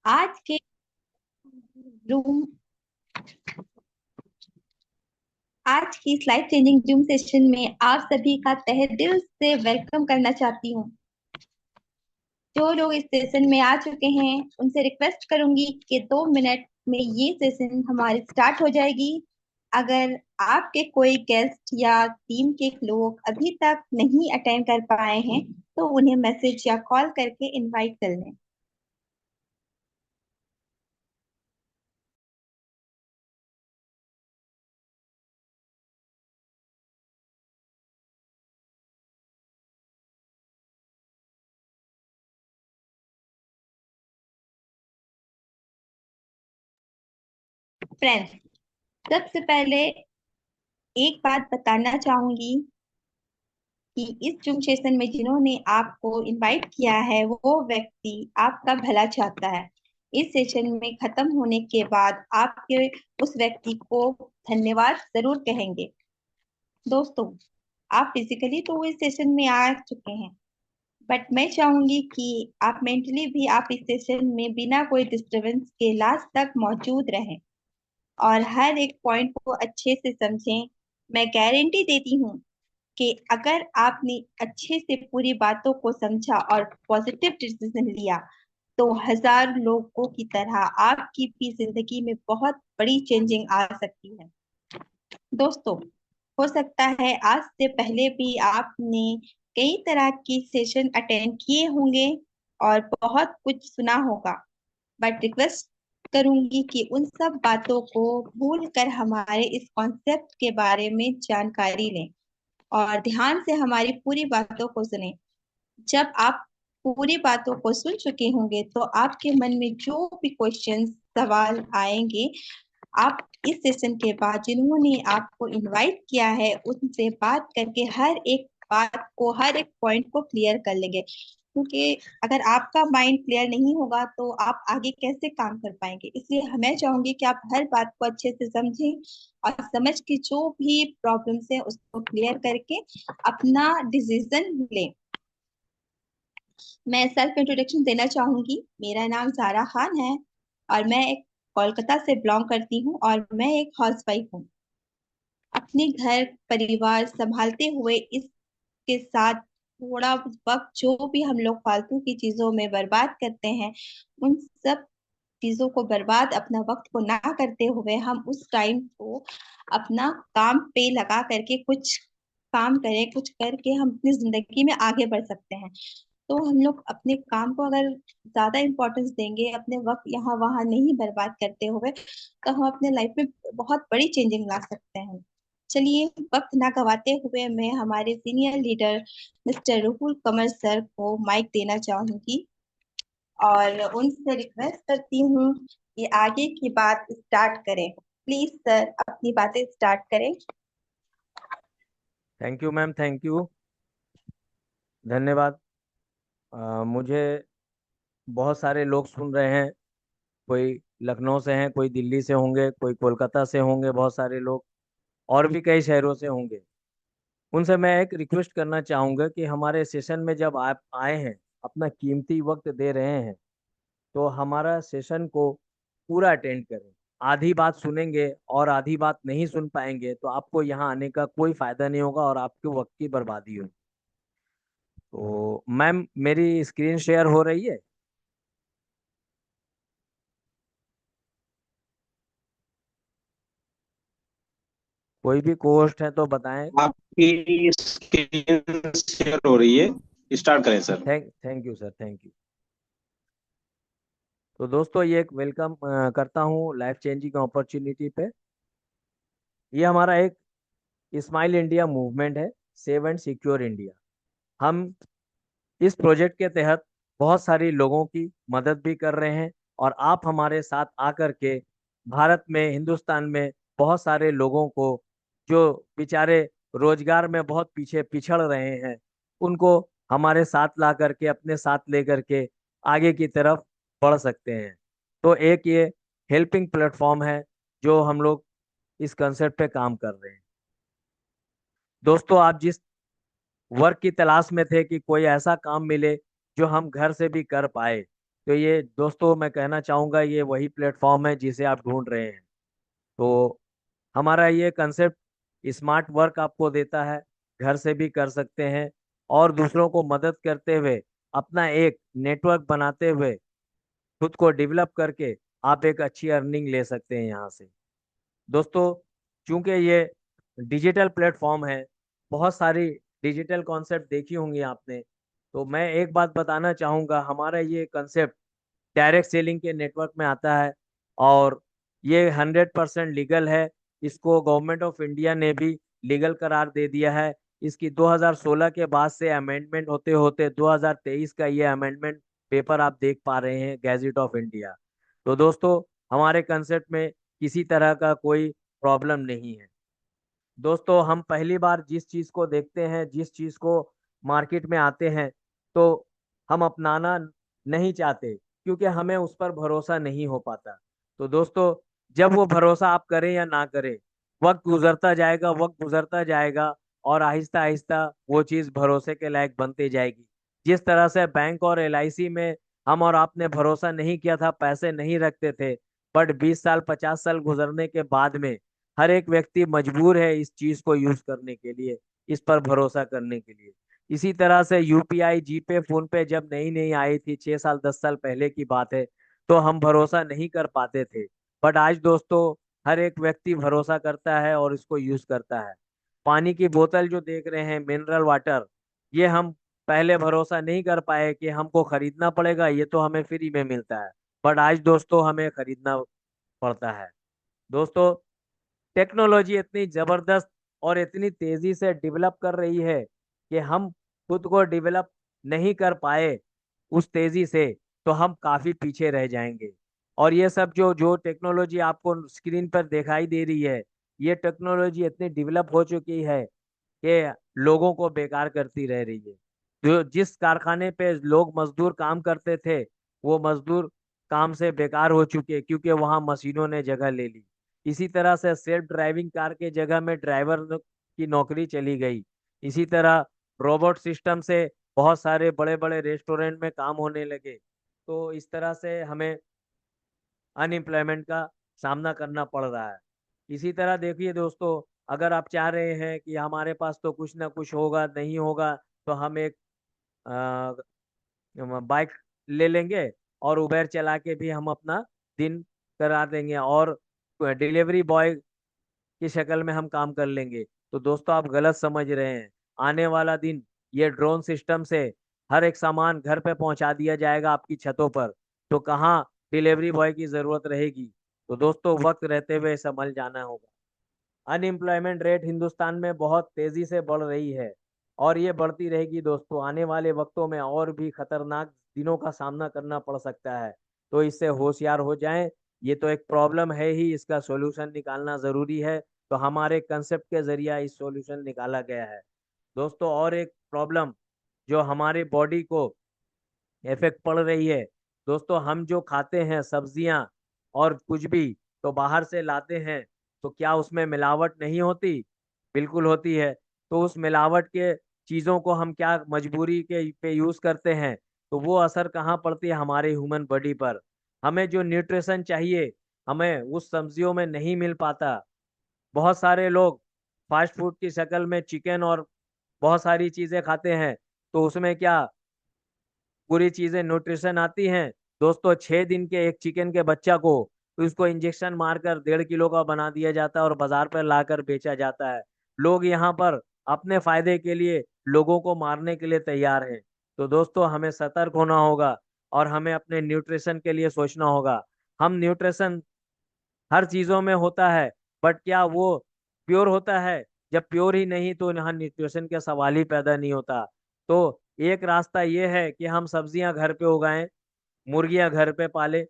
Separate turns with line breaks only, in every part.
आज के जूम आज की इस लाइफ चेंजिंग जूम सेशन में आप सभी का तहे दिल से वेलकम करना चाहती हूँ। जो लोग इस सेशन में आ चुके हैं उनसे रिक्वेस्ट करूंगी कि 2 मिनट में ये सेशन हमारी स्टार्ट हो जाएगी। अगर आपके कोई गेस्ट या टीम के लोग अभी तक नहीं अटेंड कर पाए हैं तो उन्हें मैसेज या कॉल करके इनवाइट कर लें। फ्रेंड्स, सबसे पहले एक बात बताना चाहूंगी कि इस जूम सेशन में जिन्होंने आपको इनवाइट किया है वो व्यक्ति आपका भला चाहता है। इस सेशन में खत्म होने के बाद आपके उस व्यक्ति को धन्यवाद जरूर कहेंगे। दोस्तों, आप फिजिकली तो इस सेशन में आ चुके हैं, बट मैं चाहूंगी कि आप मेंटली भी आप इस सेशन में बिना कोई डिस्टरबेंस के लास्ट तक मौजूद रहें और हर एक पॉइंट को अच्छे से समझें। मैं गारंटी देती हूँ कि अगर आपने अच्छे से पूरी बातों को समझा और पॉजिटिव डिसीजन लिया तो हजार लोगों की तरह आपकी भी जिंदगी में बहुत बड़ी चेंजिंग आ सकती है। दोस्तों, हो सकता है आज से पहले भी आपने कई तरह की सेशन अटेंड किए होंगे और बहुत कुछ सुना होगा, बट रिक्वेस्ट करूंगी कि उन सब बातों को भूल कर हमारे इस कॉन्सेप्ट के बारे में जानकारी लें और ध्यान से हमारी पूरी बातों को सुने। जब आप पूरी बातों को सुन चुके होंगे तो आपके मन में जो भी क्वेश्चन सवाल आएंगे, आप इस सेशन के बाद जिन्होंने आपको इनवाइट किया है उनसे बात करके हर एक बात को हर एक पॉइंट को क्लियर कर लेंगे, क्योंकि अगर आपका माइंड क्लियर नहीं होगा तो आप आगे कैसे काम कर पाएंगे। इसलिए मैं चाहूंगी कि आप हर बात को अच्छे से समझें और समझ के जो भी प्रॉब्लम्स है उसको क्लियर करके अपना डिसीजन लें। मैं सेल्फ इंट्रोडक्शन देना चाहूंगी। मेरा नाम जारा खान है और मैं एक कोलकाता से बिलोंग करती हूँ और मैं एक हाउसवाइफ हूँ। अपने घर परिवार संभालते हुए इसके साथ थोड़ा वक्त जो भी हम लोग फालतू की चीजों में बर्बाद करते हैं, उन सब चीजों को बर्बाद अपना वक्त को ना करते हुए हम उस टाइम को अपना काम पे लगा करके कुछ काम करें, कुछ करके हम अपनी जिंदगी में आगे बढ़ सकते हैं। तो हम लोग अपने काम को अगर ज्यादा इम्पोर्टेंस देंगे, अपने वक्त यहाँ वहां नहीं बर्बाद करते हुए, तो हम अपने लाइफ में बहुत बड़ी चेंजिंग ला सकते हैं। चलिए, वक्त ना गवाते हुए मैं हमारे सीनियर लीडर मिस्टर रुहुल कमर सर को माइक देना चाहूंगी और उनसे रिक्वेस्ट करती हूँ कि आगे की बात स्टार्ट करें। प्लीज सर, अपनी बातें स्टार्ट करें।
Thank you ma'am, thank you, धन्यवाद। मुझे बहुत सारे लोग सुन रहे हैं। कोई लखनऊ से हैं, कोई दिल्ली से होंगे, कोई कोलकाता से होंगे, बहुत सारे लोग और भी कई शहरों से होंगे। उनसे मैं एक रिक्वेस्ट करना चाहूँगा कि हमारे सेशन में जब आप आए हैं, अपना कीमती वक्त दे रहे हैं, तो हमारा सेशन को पूरा अटेंड करें। आधी बात सुनेंगे और आधी बात नहीं सुन पाएंगे तो आपको यहाँ आने का कोई फायदा नहीं होगा और आपके वक्त की बर्बादी होगी। तो मैम, मेरी स्क्रीन शेयर हो रही है? कोई भी कोस्ट है तो बताएं।
आपकी स्क्रीन शेयर हो रही है। स्टार्ट करें sir.
Thank you sir, thank you. तो दोस्तों, ये एक वेलकम करता हूँ लाइफ चेंजिंग अपॉर्चुनिटी पे। ये हमारा एक स्माइल इंडिया मूवमेंट है, सेव एंड सिक्योर इंडिया। हम इस प्रोजेक्ट के तहत बहुत सारी लोगों की मदद भी कर रहे हैं और आप हमारे साथ आकर के भारत में, हिंदुस्तान में बहुत सारे लोगों को जो बेचारे रोजगार में बहुत पीछे पिछड़ रहे हैं, उनको हमारे साथ ला करके, अपने साथ लेकर के आगे की तरफ बढ़ सकते हैं। तो एक ये हेल्पिंग प्लेटफॉर्म है जो हम लोग इस कंसेप्ट पे काम कर रहे हैं। दोस्तों, आप जिस वर्क की तलाश में थे कि कोई ऐसा काम मिले जो हम घर से भी कर पाए, तो ये दोस्तों मैं कहना चाहूँगा ये वही प्लेटफॉर्म है जिसे आप ढूंढ रहे हैं। तो हमारा ये कंसेप्ट स्मार्ट वर्क आपको देता है, घर से भी कर सकते हैं और दूसरों को मदद करते हुए अपना एक नेटवर्क बनाते हुए खुद को डेवलप करके आप एक अच्छी अर्निंग ले सकते हैं यहाँ से। दोस्तों चूंकि ये डिजिटल प्लेटफॉर्म है, बहुत सारी डिजिटल कॉन्सेप्ट देखी होंगी आपने, तो मैं एक बात बताना चाहूँगा, हमारा ये कंसेप्ट डायरेक्ट सेलिंग के नेटवर्क में आता है और ये 100% लीगल है। इसको गवर्नमेंट ऑफ इंडिया ने भी लीगल करार दे दिया है। इसकी 2016 के बाद से अमेंडमेंट होते होते 2023 का ये अमेंडमेंट पेपर आप देख पा रहे हैं गैजेट ऑफ इंडिया। तो दोस्तों हमारे कंसेप्ट में किसी तरह का कोई प्रॉब्लम नहीं है। दोस्तों हम पहली बार जिस चीज को देखते हैं, जिस चीज को मार्केट में आते हैं, तो हम अपनाना नहीं चाहते क्योंकि हमें उस पर भरोसा नहीं हो पाता। तो दोस्तों जब वो भरोसा आप करें या ना करें, वक्त गुजरता जाएगा, वक्त गुजरता जाएगा और आहिस्ता आहिस्ता वो चीज भरोसे के लायक बनती जाएगी। जिस तरह से बैंक और एलआईसी में हम और आपने भरोसा नहीं किया था, पैसे नहीं रखते थे, बट 20 साल 50 साल गुजरने के बाद में हर एक व्यक्ति मजबूर है इस चीज को यूज करने के लिए, इस पर भरोसा करने के लिए। इसी तरह से यूपीआई, जीपे, फोन पे जब नई नई आई थी, 6 साल 10 साल पहले की बात है, तो हम भरोसा नहीं कर पाते थे। बट आज दोस्तों हर एक व्यक्ति भरोसा करता है और इसको यूज करता है। पानी की बोतल जो देख रहे हैं, मिनरल वाटर, ये हम पहले भरोसा नहीं कर पाए कि हमको खरीदना पड़ेगा, ये तो हमें फ्री में मिलता है, बट आज दोस्तों हमें खरीदना पड़ता है। दोस्तों टेक्नोलॉजी इतनी जबरदस्त और इतनी तेजी से डेवलप कर रही है कि हम खुद को डेवलप नहीं कर पाए उस तेजी से, तो हम काफी पीछे रह जाएंगे। और ये सब जो जो टेक्नोलॉजी आपको स्क्रीन पर दिखाई दे रही है, ये टेक्नोलॉजी इतनी डेवलप हो चुकी है कि लोगों को बेकार करती रह रही है। जो जिस कारखाने पे लोग मजदूर काम करते थे, वो मजदूर काम से बेकार हो चुके क्योंकि वहां मशीनों ने जगह ले ली। इसी तरह से सेल्फ ड्राइविंग कार के जगह में ड्राइवर की नौकरी चली गई। इसी तरह रोबोट सिस्टम से बहुत सारे बड़े बड़े रेस्टोरेंट में काम होने लगे। तो इस तरह से हमें अनएम्प्लॉयमेंट का सामना करना पड़ रहा है। इसी तरह देखिए दोस्तों, अगर आप चाह रहे हैं कि हमारे पास तो कुछ ना कुछ होगा, नहीं होगा, तो हम एक बाइक ले लेंगे और उबेर चला के भी हम अपना दिन करा देंगे और डिलीवरी बॉय की शक्ल में हम काम कर लेंगे। तो दोस्तों आप गलत समझ रहे हैं। आने वाला दिन ये ड्रोन सिस्टम से हर एक सामान घर पे पहुंचा दिया जाएगा आपकी छतों पर, तो कहाँ डिलीवरी बॉय की जरूरत रहेगी। तो दोस्तों वक्त रहते हुए संभल जाना होगा। अनएम्प्लॉयमेंट रेट हिंदुस्तान में बहुत तेजी से बढ़ रही है और ये बढ़ती रहेगी दोस्तों। आने वाले वक्तों में और भी खतरनाक दिनों का सामना करना पड़ सकता है। तो इससे होशियार हो जाएं। ये तो एक प्रॉब्लम है ही, इसका सॉल्यूशन निकालना जरूरी है। तो हमारे कंसेप्ट के जरिए इस सॉल्यूशन निकाला गया है। दोस्तों और एक प्रॉब्लम जो हमारी बॉडी को इफेक्ट पड़ रही है, दोस्तों हम जो खाते हैं सब्जियां और कुछ भी तो बाहर से लाते हैं, तो क्या उसमें मिलावट नहीं होती? बिल्कुल होती है। तो उस मिलावट के चीजों को हम क्या मजबूरी के पे यूज करते हैं, तो वो असर कहाँ पड़ती है? हमारे ह्यूमन बॉडी पर। हमें जो न्यूट्रिशन चाहिए, हमें उस सब्जियों में नहीं मिल पाता। बहुत सारे लोग फास्ट फूड की शक्ल में चिकन और बहुत सारी चीजें खाते हैं, तो उसमें क्या पूरी चीजें न्यूट्रिशन आती हैं? दोस्तों 6 दिन के एक चिकन के बच्चा को उसको इंजेक्शन मारकर 1.5 किलो का बना दिया जाता है और बाजार पर लाकर बेचा जाता है। लोग यहाँ पर अपने फायदे के लिए लोगों को मारने के लिए तैयार हैं। तो दोस्तों हमें सतर्क होना होगा और हमें अपने न्यूट्रिशन के लिए सोचना होगा। हम न्यूट्रिशन हर चीजों में होता है, बट क्या वो प्योर होता है? जब प्योर ही नहीं तो यहाँ न्यूट्रिशन का सवाल ही पैदा नहीं होता। तो एक रास्ता ये है कि हम सब्जियां घर पे उगाएं, मुर्गियां घर पे पाले,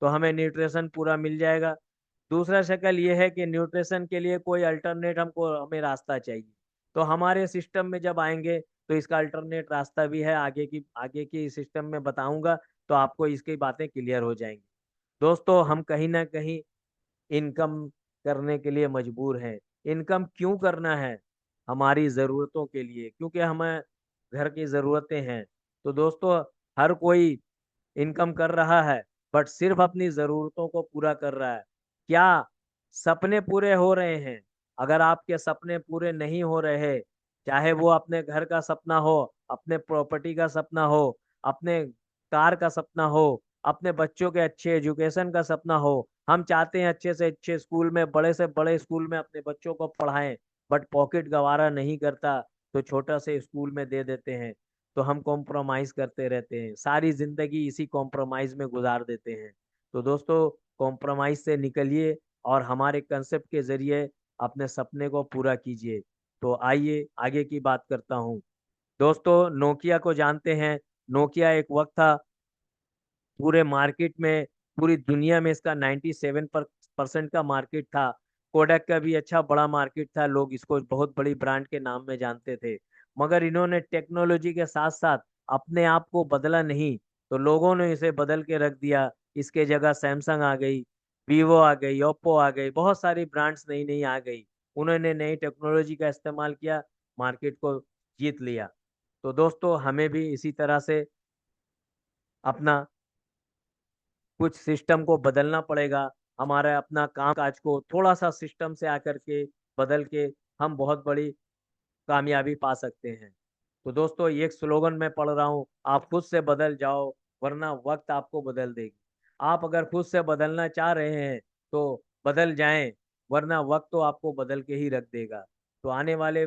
तो हमें न्यूट्रिशन पूरा मिल जाएगा। दूसरा शक्ल ये है कि न्यूट्रिशन के लिए कोई अल्टरनेट हमको हमें रास्ता चाहिए। तो हमारे सिस्टम में जब आएंगे तो इसका अल्टरनेट रास्ता भी है, आगे की सिस्टम में बताऊंगा, तो आपको इसकी बातें क्लियर हो जाएंगी। दोस्तों हम कहीं ना कहीं इनकम करने के लिए मजबूर हैं। इनकम क्यों करना है? हमारी ज़रूरतों के लिए, क्योंकि हमें घर की ज़रूरतें हैं। तो दोस्तों हर कोई इनकम कर रहा है बट सिर्फ अपनी जरूरतों को पूरा कर रहा है। क्या सपने पूरे हो रहे हैं? अगर आपके सपने पूरे नहीं हो रहे, चाहे वो अपने घर का सपना हो, अपने प्रॉपर्टी का सपना हो, अपने कार का सपना हो, अपने बच्चों के अच्छे एजुकेशन का सपना हो, हम चाहते हैं अच्छे से अच्छे स्कूल में, बड़े से बड़े स्कूल में अपने बच्चों को पढ़ाएं, बट पॉकेट गवारा नहीं करता तो छोटा से स्कूल में दे देते हैं। तो हम कॉम्प्रोमाइज करते रहते हैं, सारी जिंदगी इसी कॉम्प्रोमाइज में गुजार देते हैं। तो दोस्तों, कॉम्प्रोमाइज से निकलिए और हमारे कंसेप्ट के जरिए अपने सपने को पूरा कीजिए। तो आइए आगे की बात करता हूँ। दोस्तों, नोकिया को जानते हैं। नोकिया एक वक्त था पूरे मार्केट में, पूरी दुनिया में इसका 97% का मार्केट था। कोडक का भी अच्छा बड़ा मार्केट था, लोग इसको बहुत बड़ी ब्रांड के नाम में जानते थे। मगर इन्होंने टेक्नोलॉजी के साथ साथ अपने आप को बदला नहीं, तो लोगों ने इसे बदल के रख दिया। इसके जगह सैमसंग आ गई, वीवो आ गई, ओप्पो आ गई, बहुत सारी ब्रांड्स नई नई आ गई। उन्होंने नई टेक्नोलॉजी का इस्तेमाल किया, मार्केट को जीत लिया। तो दोस्तों, हमें भी इसी तरह से अपना कुछ सिस्टम को बदलना पड़ेगा। हमारा अपना काम काज को थोड़ा सा सिस्टम से आकर के बदल के हम बहुत बड़ी कामयाबी पा सकते हैं। तो दोस्तों, ये एक स्लोगन मैं पढ़ रहा हूँ, आप खुद से बदल जाओ वरना वक्त आपको बदल देगी। आप अगर खुद से बदलना चाह रहे हैं तो बदल जाएं, वरना वक्त तो आपको बदल के ही रख देगा। तो आने वाले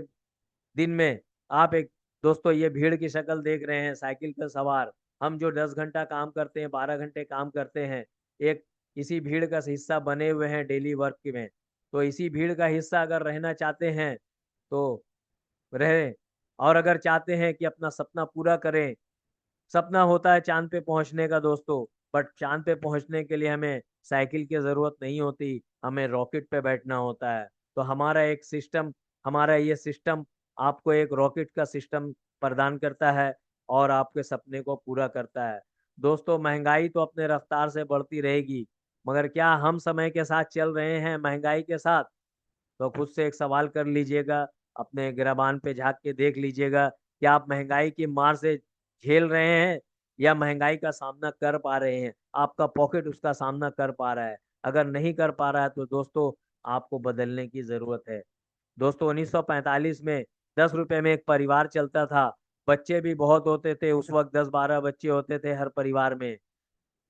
दिन में आप एक, दोस्तों ये भीड़ की शक्ल देख रहे हैं, साइकिल पर सवार, हम जो 10 घंटा काम करते हैं, 12 घंटे काम करते हैं, एक इसी भीड़ का हिस्सा बने हुए हैं डेली वर्क में। तो इसी भीड़ का हिस्सा अगर रहना चाहते हैं तो रहें। और अगर चाहते हैं कि अपना सपना पूरा करें, सपना होता है चांद पे पहुंचने का दोस्तों, बट चांद पे पहुंचने के लिए हमें साइकिल की जरूरत नहीं होती, हमें रॉकेट पे बैठना होता है। तो हमारा एक सिस्टम, हमारा ये सिस्टम आपको एक रॉकेट का सिस्टम प्रदान करता है और आपके सपने को पूरा करता है। दोस्तों, महंगाई तो अपने रफ्तार से बढ़ती रहेगी, मगर क्या हम समय के साथ चल रहे हैं महंगाई के साथ? तो खुद से एक सवाल कर लीजिएगा, अपने गिराबान पे झांक के देख लीजिएगा कि आप महंगाई की मार से झेल रहे हैं या महंगाई का सामना कर पा रहे हैं, आपका पॉकेट उसका सामना कर पा रहा है। अगर नहीं कर पा रहा है तो दोस्तों, आपको बदलने की जरूरत है। दोस्तों, 1945 में 10 रुपए में एक परिवार चलता था, बच्चे भी बहुत होते थे, उस वक्त 10-12 बच्चे होते थे हर परिवार में।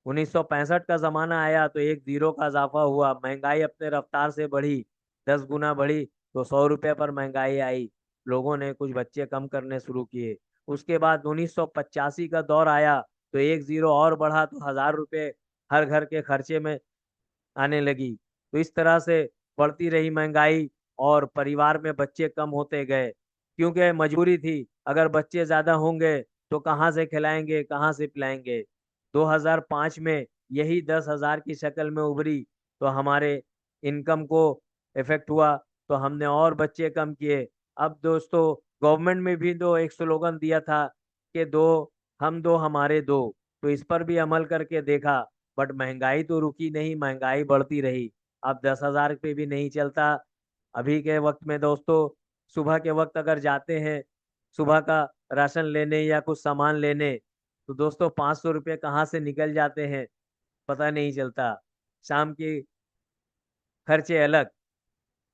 1965 का जमाना आया तो एक जीरो का इजाफा हुआ, महंगाई अपने रफ्तार से बढ़ी, 10 गुना बढ़ी, तो 100 रुपये पर महंगाई आई। लोगों ने कुछ बच्चे कम करने शुरू किए। उसके बाद 1985 का दौर आया तो एक जीरो और बढ़ा तो 1000 रुपये हर घर के खर्चे में आने लगी। तो इस तरह से बढ़ती रही महंगाई और परिवार में बच्चे कम होते गए, क्योंकि मजबूरी थी। अगर बच्चे ज्यादा होंगे तो कहाँ से खिलाएंगे, कहाँ से पिलाएंगे। 2005 में यही 10,000 की शक्ल में उभरी तो हमारे इनकम को इफेक्ट हुआ, तो हमने और बच्चे कम किए। अब दोस्तों, गवर्नमेंट में भी तो एक स्लोगन दिया था कि दो हम दो हमारे दो, तो इस पर भी अमल करके देखा, बट महंगाई तो रुकी नहीं, महंगाई बढ़ती रही। अब 10,000 पे भी नहीं चलता। अभी के वक्त में दोस्तों, सुबह के वक्त अगर जाते हैं सुबह का राशन लेने या कुछ सामान लेने, तो दोस्तों 500 रुपये कहाँ से निकल जाते हैं पता नहीं चलता। शाम की खर्चे अलग।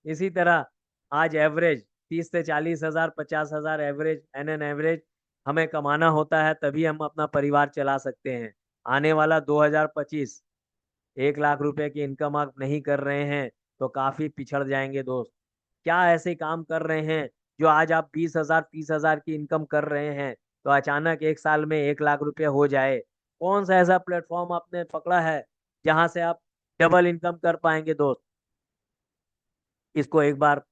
इसी तरह आज एवरेज 30 से 40 हजार, 50 हजार एवरेज, एन एवरेज हमें कमाना होता है, तभी हम अपना परिवार चला सकते हैं। आने वाला 2025, 1 लाख रुपए की इनकम आप नहीं कर रहे हैं तो काफी पिछड़ जाएंगे दोस्त। क्या ऐसे काम कर रहे हैं जो आज आप 20 हजार 30 हजार की इनकम कर रहे हैं तो अचानक एक साल में 1 लाख रुपए हो जाए? कौन सा ऐसा प्लेटफॉर्म आपने पकड़ा है जहां से आप डबल इनकम कर पाएंगे दोस्त? इसको एक बार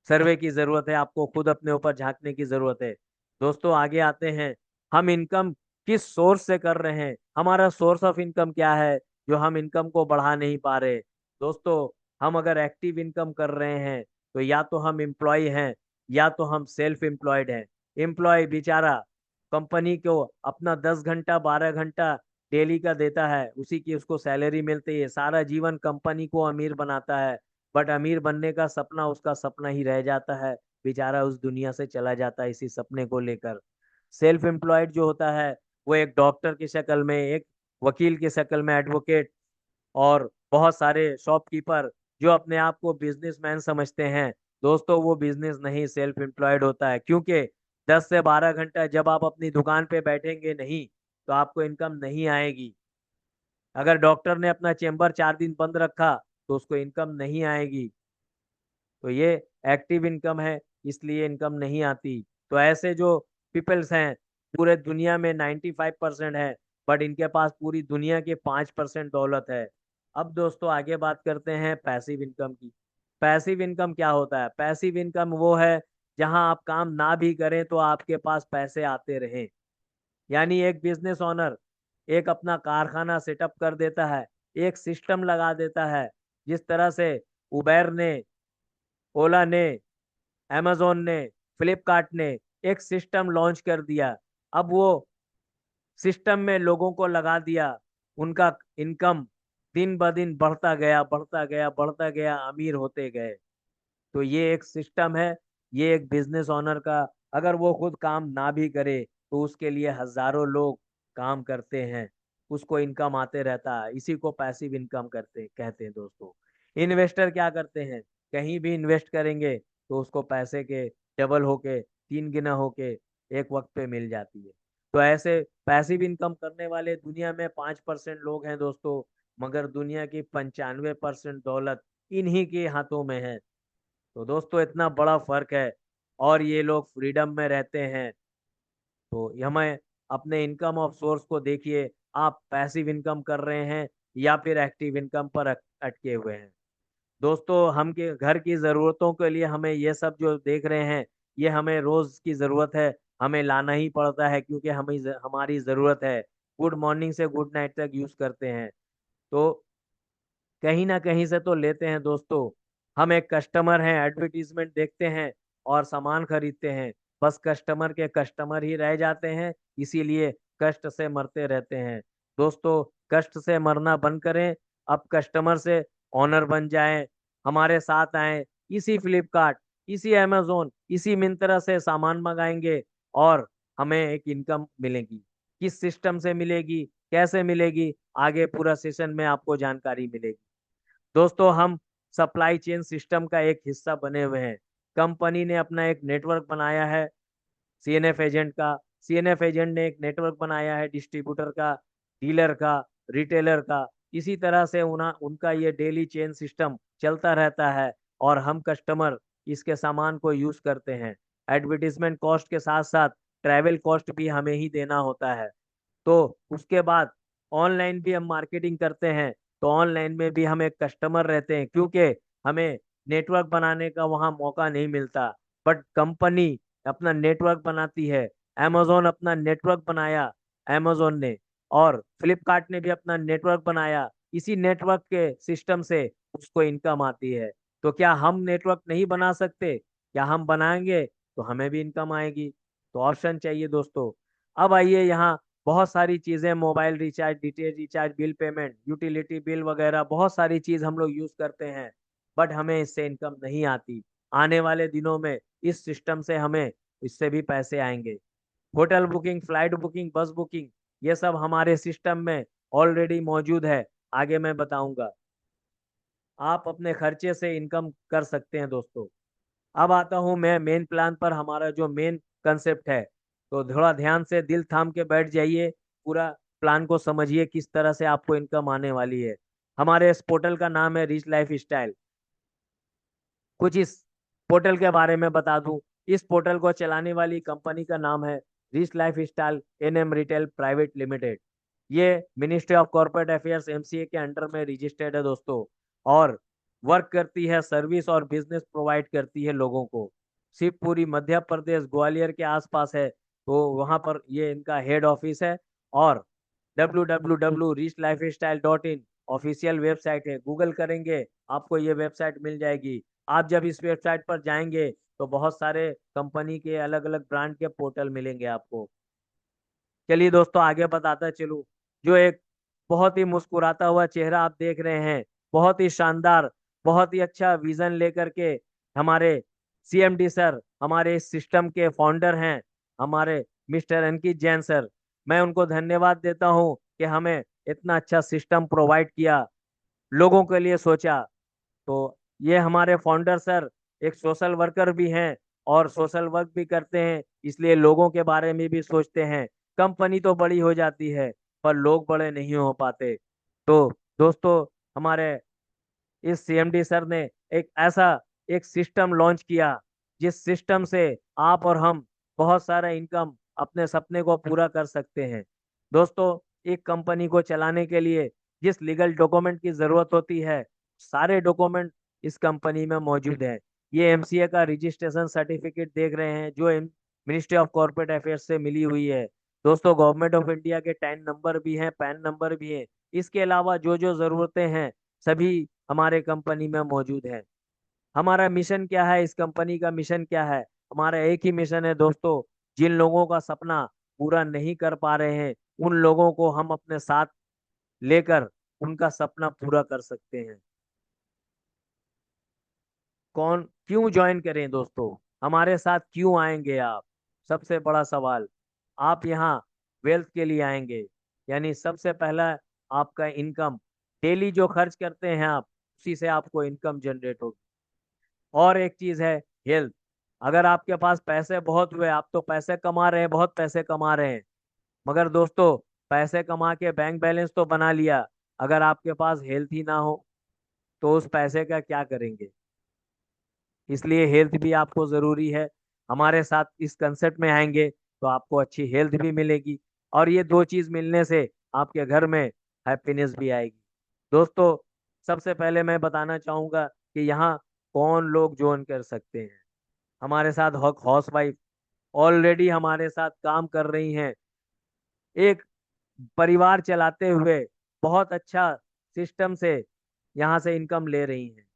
सर्वे की जरूरत है, आपको खुद अपने ऊपर झांकने की जरूरत है। दोस्तों, आगे आते हैं, हम इनकम किस सोर्स से कर रहे हैं, हमारा सोर्स ऑफ इनकम क्या है जो हम इनकम को बढ़ा नहीं पा रहे? दोस्तों, हम अगर एक्टिव इनकम कर रहे हैं तो या तो हम एम्प्लॉय हैं या तो हम सेल्फ एम्प्लॉयड हैं। एम्प्लॉय बेचारा कंपनी को अपना 10 घंटा 12 घंटा डेली का देता है, उसी की उसको सैलरी मिलती है, सारा जीवन कंपनी को अमीर बनाता है, बट अमीर बनने का सपना उसका सपना ही रह जाता है, बेचारा उस दुनिया से चला जाता है इसी सपने को लेकर। सेल्फ एम्प्लॉयड जो होता है वो एक डॉक्टर की शक्ल में, एक वकील की शक्ल में एडवोकेट, और बहुत सारे शॉपकीपर जो अपने आप को बिजनेसमैन समझते हैं। दोस्तों वो बिजनेस नहीं, सेल्फ एम्प्लॉयड होता है, क्योंकि 10 से 12 घंटा जब आप अपनी दुकान पे बैठेंगे नहीं तो आपको इनकम नहीं आएगी। अगर डॉक्टर ने अपना चेम्बर 4 दिन बंद रखा तो उसको इनकम नहीं आएगी। तो ये एक्टिव इनकम है, इसलिए इनकम नहीं आती। तो ऐसे जो पीपल्स हैं पूरे दुनिया में 95% है, बट इनके पास पूरी दुनिया के 5% दौलत है। अब दोस्तों आगे बात करते हैं पैसिव इनकम की। पैसिव इनकम क्या होता है? पैसिव इनकम वो है जहां आप काम ना भी करें तो आपके पास पैसे आते रहें। यानी एक बिजनेस ओनर एक अपना कारखाना सेटअप कर देता है, एक सिस्टम लगा देता है। जिस तरह से उबेर ने, ओला ने, amazon ने, फ्लिपकार्ट ने एक सिस्टम लॉन्च कर दिया। अब वो सिस्टम में लोगों को लगा दिया, उनका इनकम दिन ब दिन बढ़ता गया, बढ़ता गया, बढ़ता गया, अमीर होते गए। तो ये एक सिस्टम है, ये एक बिजनेस ओनर का, अगर वो खुद काम ना भी करे तो उसके लिए हजारों लोग काम करते हैं, उसको इनकम आते रहता है। इसी को पैसिव इनकम करते कहते हैं दोस्तों। इन्वेस्टर क्या करते हैं? कहीं भी इन्वेस्ट करेंगे तो उसको पैसे के डबल होके, 3 गुना होके एक वक्त पे मिल जाती है। तो ऐसे पैसिव इनकम करने वाले दुनिया में 5% लोग हैं दोस्तों, मगर दुनिया की 95% दौलत इन्हीं के हाथों में है। तो दोस्तों इतना बड़ा फर्क है, और ये लोग फ्रीडम में रहते हैं। तो हमें अपने इनकम ऑफ सोर्स को देखिए, आप पैसिव इनकम कर रहे हैं या फिर एक्टिव इनकम पर अटके हुए हैं। दोस्तों हम के घर की जरूरतों के लिए हमें ये सब जो देख रहे हैं, ये हमें रोज की जरूरत है, हमें लाना ही पड़ता है, क्योंकि हमें हमारी जरूरत है। गुड मॉर्निंग से गुड नाइट तक यूज करते हैं, तो कहीं ना कहीं से तो लेते हैं दोस्तों। हम एक कस्टमर हैं, एडवर्टीजमेंट देखते हैं और सामान खरीदते हैं, बस कस्टमर के कस्टमर ही रह जाते हैं, इसीलिए कष्ट से मरते रहते हैं। दोस्तों कष्ट से मरना बंद करें, अब कस्टमर से ऑनर बन जाएं, हमारे साथ आए, इसी फ्लिपकार्ट, इसी अमेजोन, इसी मिंत्रा से सामान मंगाएंगे और हमें एक इनकम मिलेगी। किस सिस्टम से मिलेगी, कैसे मिलेगी, आगे पूरा सेशन में आपको जानकारी मिलेगी। दोस्तों हम सप्लाई चेन सिस्टम का एक हिस्सा बने हुए हैं। कंपनी ने अपना एक नेटवर्क बनाया है, सीएनएफ एजेंट का। सीएनएफ एजेंट ने एक नेटवर्क बनाया है डिस्ट्रीब्यूटर का, डीलर का, रिटेलर का। इसी तरह से उनका ये डेली चेन सिस्टम चलता रहता है, और हम कस्टमर इसके सामान को यूज करते हैं। एडवर्टीजमेंट कॉस्ट के साथ साथ ट्रैवल कॉस्ट भी हमें ही देना होता है। तो उसके बाद ऑनलाइन भी हम मार्केटिंग करते हैं, तो ऑनलाइन में भी हम एक कस्टमर रहते हैं, क्योंकि हमें नेटवर्क बनाने का वहाँ मौका नहीं मिलता, बट कंपनी अपना नेटवर्क बनाती है। amazon अपना नेटवर्क बनाया, amazon ने, और फ्लिपकार्ट ने भी अपना नेटवर्क बनाया। इसी नेटवर्क के सिस्टम से उसको इनकम आती है। तो क्या हम नेटवर्क नहीं बना सकते? क्या हम बनाएंगे तो हमें भी इनकम आएगी। तो ऑप्शन चाहिए दोस्तों। अब आइए यहाँ, बहुत सारी चीजें, mobile recharge, DTH recharge, bill payment, utility bill वगैरह बहुत सारी चीज हम लोग यूज करते हैं, बट हमें इससे इनकम नहीं आती। आने वाले दिनों में इस सिस्टम से हमें इससे भी पैसे आएंगे। होटल बुकिंग, फ्लाइट बुकिंग, बस बुकिंग, ये सब हमारे सिस्टम में ऑलरेडी मौजूद है। आगे मैं बताऊंगा, आप अपने खर्चे से इनकम कर सकते हैं दोस्तों। अब आता हूँ मैं मेन प्लान पर, हमारा जो मेन कंसेप्ट है। तो थोड़ा ध्यान से दिल थाम के बैठ जाइए, पूरा प्लान को समझिए किस तरह से आपको इनकम आने वाली है। हमारे इस पोर्टल का नाम है रिच लाइफ स्टाइल। कुछ इस पोर्टल के बारे में बता दूं। इस पोर्टल को चलाने वाली कंपनी का नाम है Rich Life Style NM Retail Private Limited. ये Ministry of Corporate Affairs MCA के अंडर में रजिस्टर्ड है दोस्तों, और वर्क करती है, सर्विस और बिजनेस प्रोवाइड करती है लोगों को। शिवपुरी मध्य प्रदेश ग्वालियर के आसपास है, तो वहां पर ये इनका हेड ऑफिस है। और www.richlifestyle.in ऑफिशियल वेबसाइट है, गूगल करेंगे आपको ये वेबसाइट मिल जाएगी। आप जब इस वेबसाइट पर जाएंगे तो बहुत सारे कंपनी के अलग अलग ब्रांड के पोर्टल मिलेंगे आपको। चलिए दोस्तों आगे बताता चलूं। जो एक बहुत ही मुस्कुराता हुआ चेहरा आप देख रहे हैं, बहुत ही शानदार, बहुत ही अच्छा विजन लेकर के हमारे सीएमडी सर, हमारे इस सिस्टम के फाउंडर हैं, हमारे मिस्टर अंकित जैन सर। मैं उनको धन्यवाद देता हूँ कि हमें इतना अच्छा सिस्टम प्रोवाइड किया, लोगों के लिए सोचा। तो ये हमारे फाउंडर सर एक सोशल वर्कर भी हैं और सोशल वर्क भी करते हैं, इसलिए लोगों के बारे में भी सोचते हैं। कंपनी तो बड़ी हो जाती है पर लोग बड़े नहीं हो पाते। तो दोस्तों, हमारे इस सीएमडी सर ने एक ऐसा एक सिस्टम लॉन्च किया जिस सिस्टम से आप और हम बहुत सारा इनकम अपने सपने को पूरा कर सकते हैं। दोस्तों, एक कंपनी को चलाने के लिए जिस लीगल डॉक्यूमेंट की जरूरत होती है, सारे डॉक्यूमेंट इस कंपनी में मौजूद है। ये एमसीए का रजिस्ट्रेशन सर्टिफिकेट देख रहे हैं जो मिनिस्ट्री ऑफ कॉर्पोरेट अफेयर्स से मिली हुई है। दोस्तों, गवर्नमेंट ऑफ इंडिया के टैन नंबर भी हैं, पैन नंबर भी है। इसके अलावा जो जो जरूरतें हैं सभी हमारे कंपनी में मौजूद है। हमारा मिशन क्या है, इस कंपनी का मिशन क्या है? हमारा एक ही मिशन है दोस्तों, जिन लोगों का सपना पूरा नहीं कर पा रहे हैं उन लोगों को हम अपने साथ लेकर उनका सपना पूरा कर सकते हैं। कौन क्यों ज्वाइन करें दोस्तों, हमारे साथ क्यों आएंगे आप? सबसे बड़ा सवाल। आप यहाँ वेल्थ के लिए आएंगे, यानी सबसे पहला आपका इनकम, डेली जो खर्च करते हैं आप, उसी से आपको इनकम जनरेट होगी। और एक चीज है, हेल्थ। अगर आपके पास पैसे बहुत हुए, आप तो पैसे कमा रहे हैं, बहुत पैसे कमा रहे हैं, मगर दोस्तों पैसे कमा के बैंक बैलेंस तो बना लिया, अगर आपके पास हेल्थ ही ना हो तो उस पैसे का क्या करेंगे? इसलिए हेल्थ भी आपको जरूरी है। हमारे साथ इस कंसेप्ट में आएंगे तो आपको अच्छी हेल्थ भी मिलेगी, और ये दो चीज मिलने से आपके घर में हैप्पीनेस भी आएगी। दोस्तों, सबसे पहले मैं बताना चाहूंगा कि यहाँ कौन लोग ज्वाइन कर सकते हैं। हमारे साथ हाउस वाइफ ऑलरेडी हमारे साथ काम कर रही हैं, एक परिवार चलाते हुए बहुत अच्छा सिस्टम से यहाँ से इनकम ले रही हैं।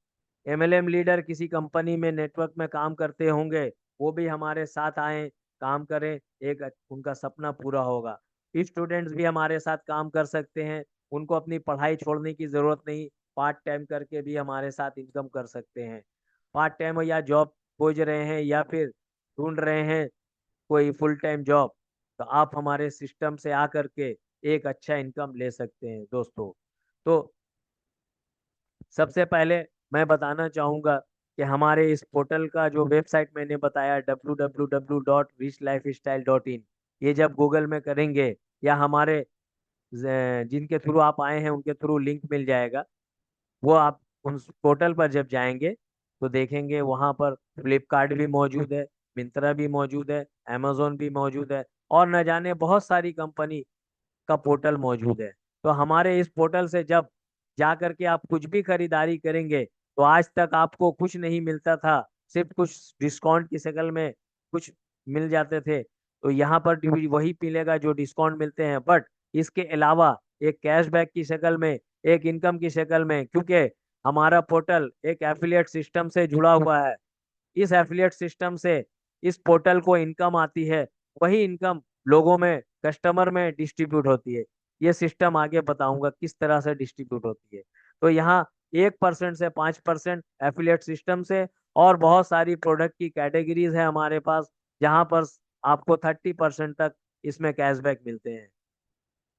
एमएलएम लीडर किसी कंपनी में नेटवर्क में काम करते होंगे, वो भी हमारे साथ आए, काम करें, एक उनका सपना पूरा होगा। स्टूडेंट्स भी हमारे साथ काम कर सकते हैं, उनको अपनी पढ़ाई छोड़ने की जरूरत नहीं, पार्ट टाइम करके भी हमारे साथ इनकम कर सकते हैं। पार्ट टाइम या जॉब खोज रहे हैं या फिर ढूंढ रहे हैं कोई फुल टाइम जॉब, तो आप हमारे सिस्टम से आकर के एक अच्छा इनकम ले सकते हैं दोस्तों। तो सबसे पहले मैं बताना चाहूंगा कि हमारे इस पोर्टल का जो वेबसाइट मैंने बताया www.richlifestyle.in, ये जब गूगल में करेंगे या हमारे जिनके थ्रू आप आए हैं उनके थ्रू लिंक मिल जाएगा, वो आप उस पोर्टल पर जब जाएंगे तो देखेंगे वहां पर फ्लिपकार्ट भी मौजूद है, मिंत्रा भी मौजूद है, amazon भी मौजूद है, और न जाने बहुत सारी कंपनी का पोर्टल मौजूद है। तो हमारे इस पोर्टल से जब जा करके आप कुछ भी खरीदारी करेंगे, तो आज तक आपको कुछ नहीं मिलता था, सिर्फ कुछ डिस्काउंट की शक्ल में कुछ मिल जाते थे, तो यहाँ पर वही मिलेगा जो डिस्काउंट मिलते हैं, बट इसके अलावा एक कैशबैक की शक्ल में, एक इनकम की शक्ल में, क्योंकि हमारा पोर्टल एक एफिलिएट सिस्टम से जुड़ा हुआ है। इस एफिलिएट सिस्टम से इस पोर्टल को इनकम आती है, वही इनकम लोगों में, कस्टमर में डिस्ट्रीब्यूट होती है। ये सिस्टम आगे बताऊंगा किस तरह से डिस्ट्रीब्यूट होती है। तो यहाँ 1% से 5% एफिलिएट सिस्टम से, और बहुत सारी प्रोडक्ट की कैटेगरीज है हमारे पास जहाँ पर आपको 30% तक इसमें कैशबैक मिलते हैं।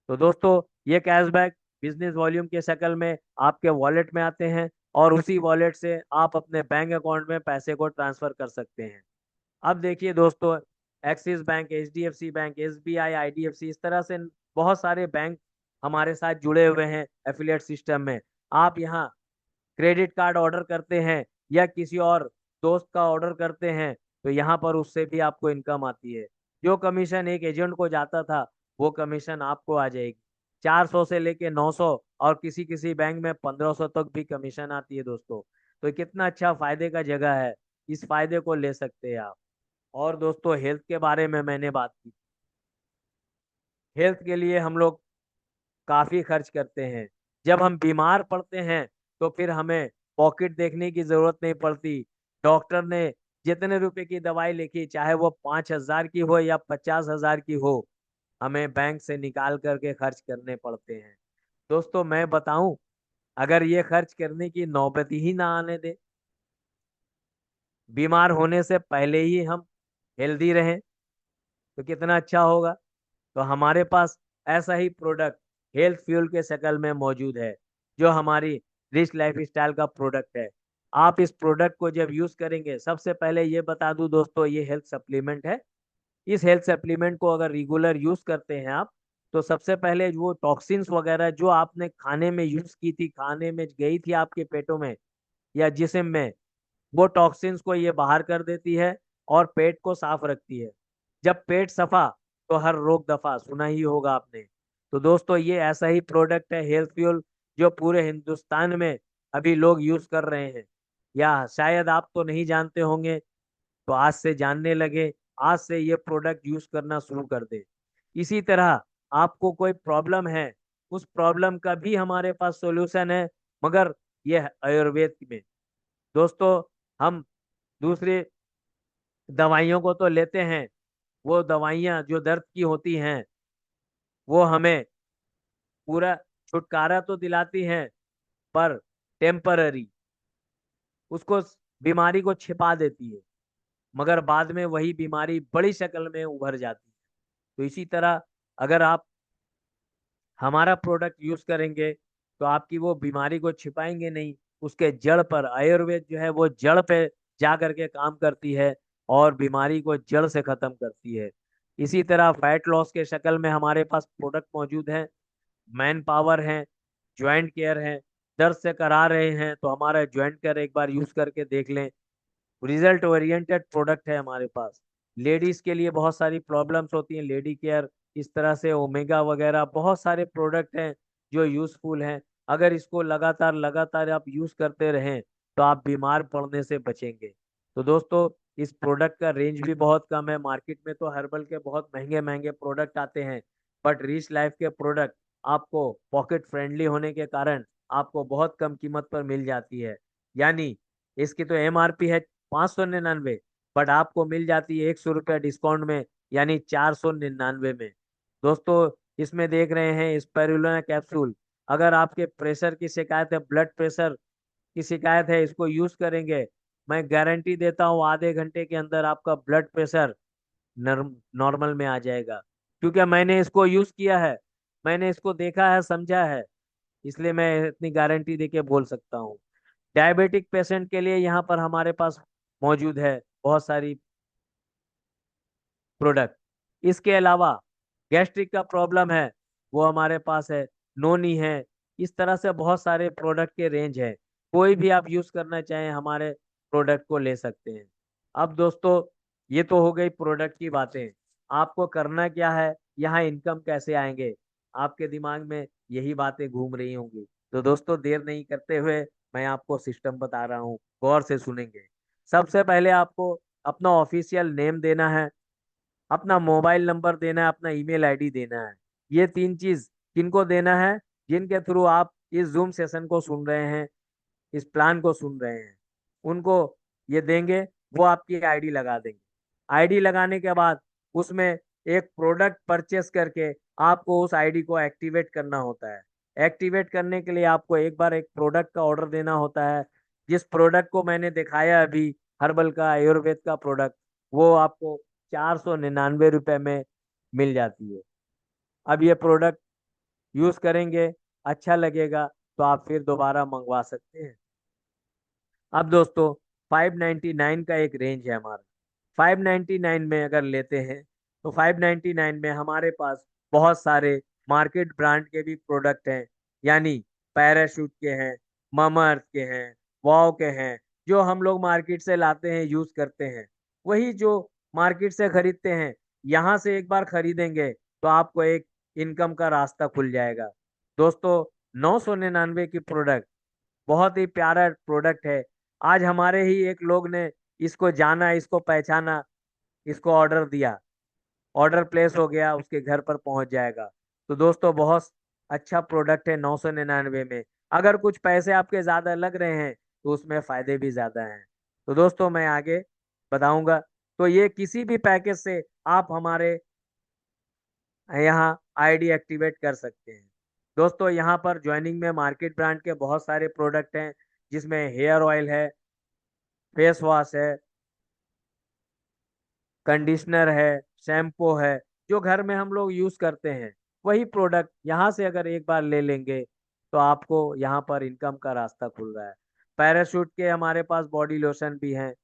तो दोस्तों, ये कैशबैक बिजनेस वॉल्यूम के शक्ल में आपके वॉलेट में आते हैं, और उसी वॉलेट से आप अपने बैंक अकाउंट में पैसे को ट्रांसफर कर सकते हैं। अब देखिए दोस्तों, axis bank, HDFC bank, SBI, IDFC, इस तरह से बहुत सारे बैंक हमारे साथ जुड़े हुए हैं एफिलिएट सिस्टम में। आप यहाँ क्रेडिट कार्ड ऑर्डर करते हैं या किसी और दोस्त का ऑर्डर करते हैं, तो यहाँ पर उससे भी आपको इनकम आती है। जो कमीशन एक एजेंट को जाता था, वो कमीशन आपको आ जाएगी। 400 से लेके 900, और किसी किसी बैंक में 1500 तक भी कमीशन आती है दोस्तों। तो कितना अच्छा फायदे का जगह है, इस फायदे को ले सकते हैं आप। और दोस्तों, हेल्थ के बारे में मैंने बात की। हेल्थ के लिए हम लोग काफी खर्च करते हैं। जब हम बीमार पड़ते हैं तो फिर हमें पॉकेट देखने की जरूरत नहीं पड़ती। डॉक्टर ने जितने रुपए की दवाई लिखी, चाहे वो 5,000 की हो या 50,000 की हो, हमें बैंक से निकाल करके खर्च करने पड़ते हैं। दोस्तों, मैं बताऊं, अगर ये खर्च करने की नौबत ही ना आने दे, बीमार होने से पहले ही हम हेल्दी रहें, तो कितना अच्छा होगा। तो हमारे पास ऐसा ही प्रोडक्ट हेल्थ फ्यूल के शक्ल में मौजूद है, जो हमारी रिच लाइफ स्टाइल का प्रोडक्ट है। आप इस प्रोडक्ट को जब यूज करेंगे, सबसे पहले ये बता दूं दोस्तों, ये हेल्थ सप्लीमेंट है। इस हेल्थ सप्लीमेंट को अगर रेगुलर यूज करते हैं आप, तो सबसे पहले वो टॉक्सिन्स वगैरह जो आपने खाने में यूज की थी, खाने में गई थी आपके पेटों में या जिस्म में, वो टॉक्सिन्स को ये बाहर कर देती है और पेट को साफ रखती है। जब पेट सफा तो हर रोग दफा, सुना ही होगा आपने। तो दोस्तों, ये ऐसा ही प्रोडक्ट है हेल्थ फ्यूल, जो पूरे हिंदुस्तान में अभी लोग यूज कर रहे हैं, या शायद आप तो नहीं जानते होंगे, तो आज से जानने लगे, आज से ये प्रोडक्ट यूज करना शुरू कर दे। इसी तरह आपको कोई प्रॉब्लम है, उस प्रॉब्लम का भी हमारे पास सॉल्यूशन है, मगर ये है आयुर्वेद में। दोस्तों, हम दूसरी दवाइयों को तो लेते हैं, वो दवाइयाँ जो दर्द की होती हैं, वो हमें पूरा छुटकारा तो दिलाती हैं, पर टेम्पररी, उसको बीमारी को छिपा देती है, मगर बाद में वही बीमारी बड़ी शक्ल में उभर जाती है। तो इसी तरह अगर आप हमारा प्रोडक्ट यूज करेंगे, तो आपकी वो बीमारी को छिपाएंगे नहीं, उसके जड़ पर, आयुर्वेद जो है वो जड़ पे जा करके काम करती है और बीमारी को जड़ से खत्म करती है। इसी तरह फैट लॉस के शक्ल में हमारे पास प्रोडक्ट मौजूद हैं, मैन पावर है, ज्वाइंट केयर है। दर्द से करा रहे हैं तो हमारा ज्वाइंट केयर एक बार यूज करके देख लें। रिजल्ट ओरिएंटेड प्रोडक्ट है हमारे पास। लेडीज के लिए बहुत सारी प्रॉब्लम्स होती हैं, लेडी केयर, इस तरह से ओमेगा वगैरह बहुत सारे प्रोडक्ट हैं जो यूजफुल हैं। अगर इसको लगातार लगातार आप यूज करते रहें, तो आप बीमार पड़ने से बचेंगे। तो दोस्तों, इस प्रोडक्ट का रेंज भी बहुत कम है। मार्केट में तो हर्बल के बहुत महंगे महंगे प्रोडक्ट आते हैं, बट रिच लाइफ के प्रोडक्ट आपको पॉकेट फ्रेंडली होने के कारण आपको बहुत कम कीमत पर मिल जाती है। यानी इसकी तो एमआरपी है 599, बट आपको मिल जाती है 100 रुपया डिस्काउंट में, यानी 499 में। दोस्तों, इसमें देख रहे हैं स्पाइरुलिना कैप्सूल। अगर आपके प्रेशर की शिकायत है, ब्लड प्रेशर की शिकायत है, इसको यूज करेंगे, मैं गारंटी देता हूँ आधे घंटे के अंदर आपका ब्लड प्रेशर नॉर्मल में आ जाएगा। क्योंकि मैंने इसको यूज किया है, मैंने इसको देखा है, समझा है, इसलिए मैं इतनी गारंटी देके बोल सकता हूँ। डायबिटिक पेशेंट के लिए यहाँ पर हमारे पास मौजूद है बहुत सारी प्रोडक्ट। इसके अलावा गैस्ट्रिक का प्रॉब्लम है, वो हमारे पास है, नोनी है। इस तरह से बहुत सारे प्रोडक्ट के रेंज है। कोई भी आप यूज करना चाहें, हमारे प्रोडक्ट को ले सकते हैं। अब दोस्तों, ये तो हो गई प्रोडक्ट की बातें। आपको करना क्या है, यहाँ इनकम कैसे आएंगे, आपके दिमाग में यही बातें घूम रही होंगी। तो दोस्तों, देर नहीं करते हुए मैं आपको सिस्टम बता रहा हूँ, गौर से सुनेंगे। सबसे पहले आपको अपना ऑफिशियल नेम देना है, अपना मोबाइल नंबर देना है, अपना ईमेल आईडी देना है। ये तीन चीज किनको देना है? जिनके थ्रू आप इस जूम सेशन को सुन रहे हैं, इस प्लान को सुन रहे हैं, उनको ये देंगे। वो आपकी आईडी लगा देंगे। आईडी लगाने के बाद उसमें एक प्रोडक्ट परचेस करके आपको उस आईडी को एक्टिवेट करना होता है। एक्टिवेट करने के लिए आपको एक बार एक प्रोडक्ट का ऑर्डर देना होता है। जिस प्रोडक्ट को मैंने दिखाया अभी, हर्बल का, आयुर्वेद का प्रोडक्ट, वो आपको 499 रुपये में मिल जाती है। अब ये प्रोडक्ट यूज करेंगे, अच्छा लगेगा, तो आप फिर दोबारा मंगवा सकते हैं। अब दोस्तों, 599 का एक रेंज है हमारा। 599 में अगर लेते हैं, तो 599 में हमारे पास बहुत सारे मार्केट ब्रांड के भी प्रोडक्ट हैं। यानी पैराशूट के हैं, ममर्थ के हैं, वाव के हैं, जो हम लोग मार्केट से लाते हैं, यूज करते हैं। वही जो मार्केट से खरीदते हैं, यहाँ से एक बार खरीदेंगे तो आपको एक इनकम का रास्ता खुल जाएगा। दोस्तों, 999 की प्रोडक्ट बहुत ही प्यारा प्रोडक्ट है। आज हमारे ही एक लोग ने इसको जाना, इसको पहचाना, इसको ऑर्डर दिया, ऑर्डर प्लेस हो गया, उसके घर पर पहुंच जाएगा। तो दोस्तों, बहुत अच्छा प्रोडक्ट है 999 में। अगर कुछ पैसे आपके ज्यादा लग रहे हैं, तो उसमें फायदे भी ज्यादा हैं। तो दोस्तों, मैं आगे बताऊंगा। तो ये किसी भी पैकेज से आप हमारे यहाँ आईडी एक्टिवेट कर सकते हैं। दोस्तों, यहाँ पर ज्वाइनिंग में मार्केट ब्रांड के बहुत सारे प्रोडक्ट हैं, जिसमें हेयर ऑयल है, फेस वॉश है, कंडीशनर है, शैम्पू है, जो घर में हम लोग यूज करते हैं, वही प्रोडक्ट यहाँ से अगर एक बार ले लेंगे तो आपको यहाँ पर इनकम का रास्ता खुल रहा है। पैराशूट के हमारे पास बॉडी लोशन भी हैं,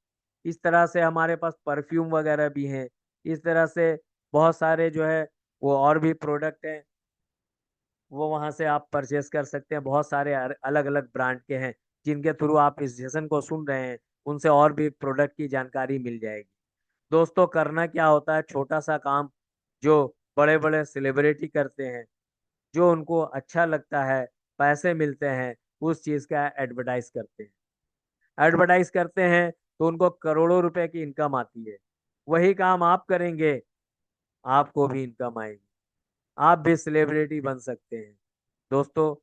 इस तरह से हमारे पास परफ्यूम वगैरह भी हैं, इस तरह से बहुत सारे जो है वो और भी प्रोडक्ट हैं, वो वहां से आप परचेस कर सकते हैं। बहुत सारे अलग अलग ब्रांड के हैं जिनके थ्रू आप इस सेशन को सुन रहे हैं, उनसे और भी प्रोडक्ट की जानकारी मिल जाएगी। दोस्तों, करना क्या होता है, छोटा सा काम जो बड़े बड़े सेलिब्रिटी करते हैं, जो उनको अच्छा लगता है, पैसे मिलते हैं, उस चीज का एडवर्टाइज करते हैं। एडवर्टाइज करते हैं तो उनको करोड़ों रुपए की इनकम आती है। वही काम आप करेंगे, आपको भी इनकम आएगी, आप भी सेलिब्रिटी बन सकते हैं। दोस्तों,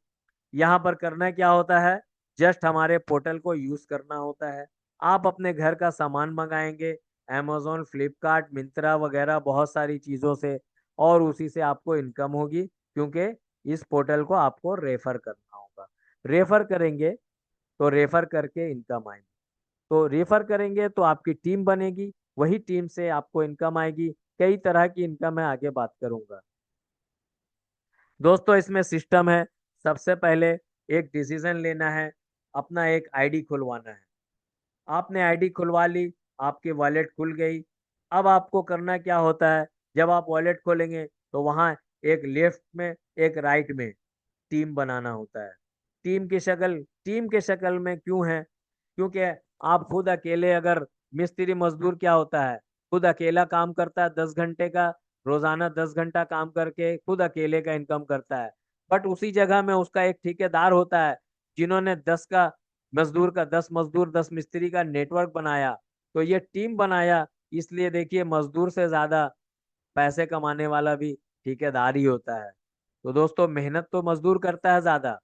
यहाँ पर करना क्या होता है, जस्ट हमारे पोर्टल को यूज करना होता है। आप अपने घर का सामान मंगाएंगे अमेजोन, फ्लिपकार्ट, मिंत्रा वगैरह बहुत सारी चीज़ों से, और उसी से आपको इनकम होगी, क्योंकि इस पोर्टल को आपको रेफर करना होगा। रेफर करेंगे तो रेफर करके इनकम आएगी, तो रेफर करेंगे तो आपकी टीम बनेगी, वही टीम से आपको इनकम आएगी। कई तरह की इनकम है, आगे बात करूंगा। दोस्तों, इसमें सिस्टम है, सबसे पहले एक डिसीजन लेना है, अपना एक आईडी खुलवाना है। आपने आईडी खुलवा ली, आपकी वॉलेट खुल गई। अब आपको करना क्या होता है, जब आप वॉलेट खोलेंगे तो वहाँ एक लेफ्ट में एक राइट में टीम बनाना होता है। टीम की शक्ल में क्यों है, क्योंकि आप खुद अकेले, अगर मिस्त्री मजदूर क्या होता है, खुद अकेला काम करता है 10 घंटे का, रोजाना 10 घंटा काम करके खुद अकेले का इनकम करता है। बट उसी जगह में उसका एक ठेकेदार होता है, जिन्होंने 10 मजदूर 10 मिस्त्री का नेटवर्क बनाया। तो ये टीम बनाया, इसलिए देखिए मजदूर से ज्यादा पैसे कमाने वाला भी ठेकेदार ही होता है। तो दोस्तों, मेहनत तो मजदूर करता है ज्यादा,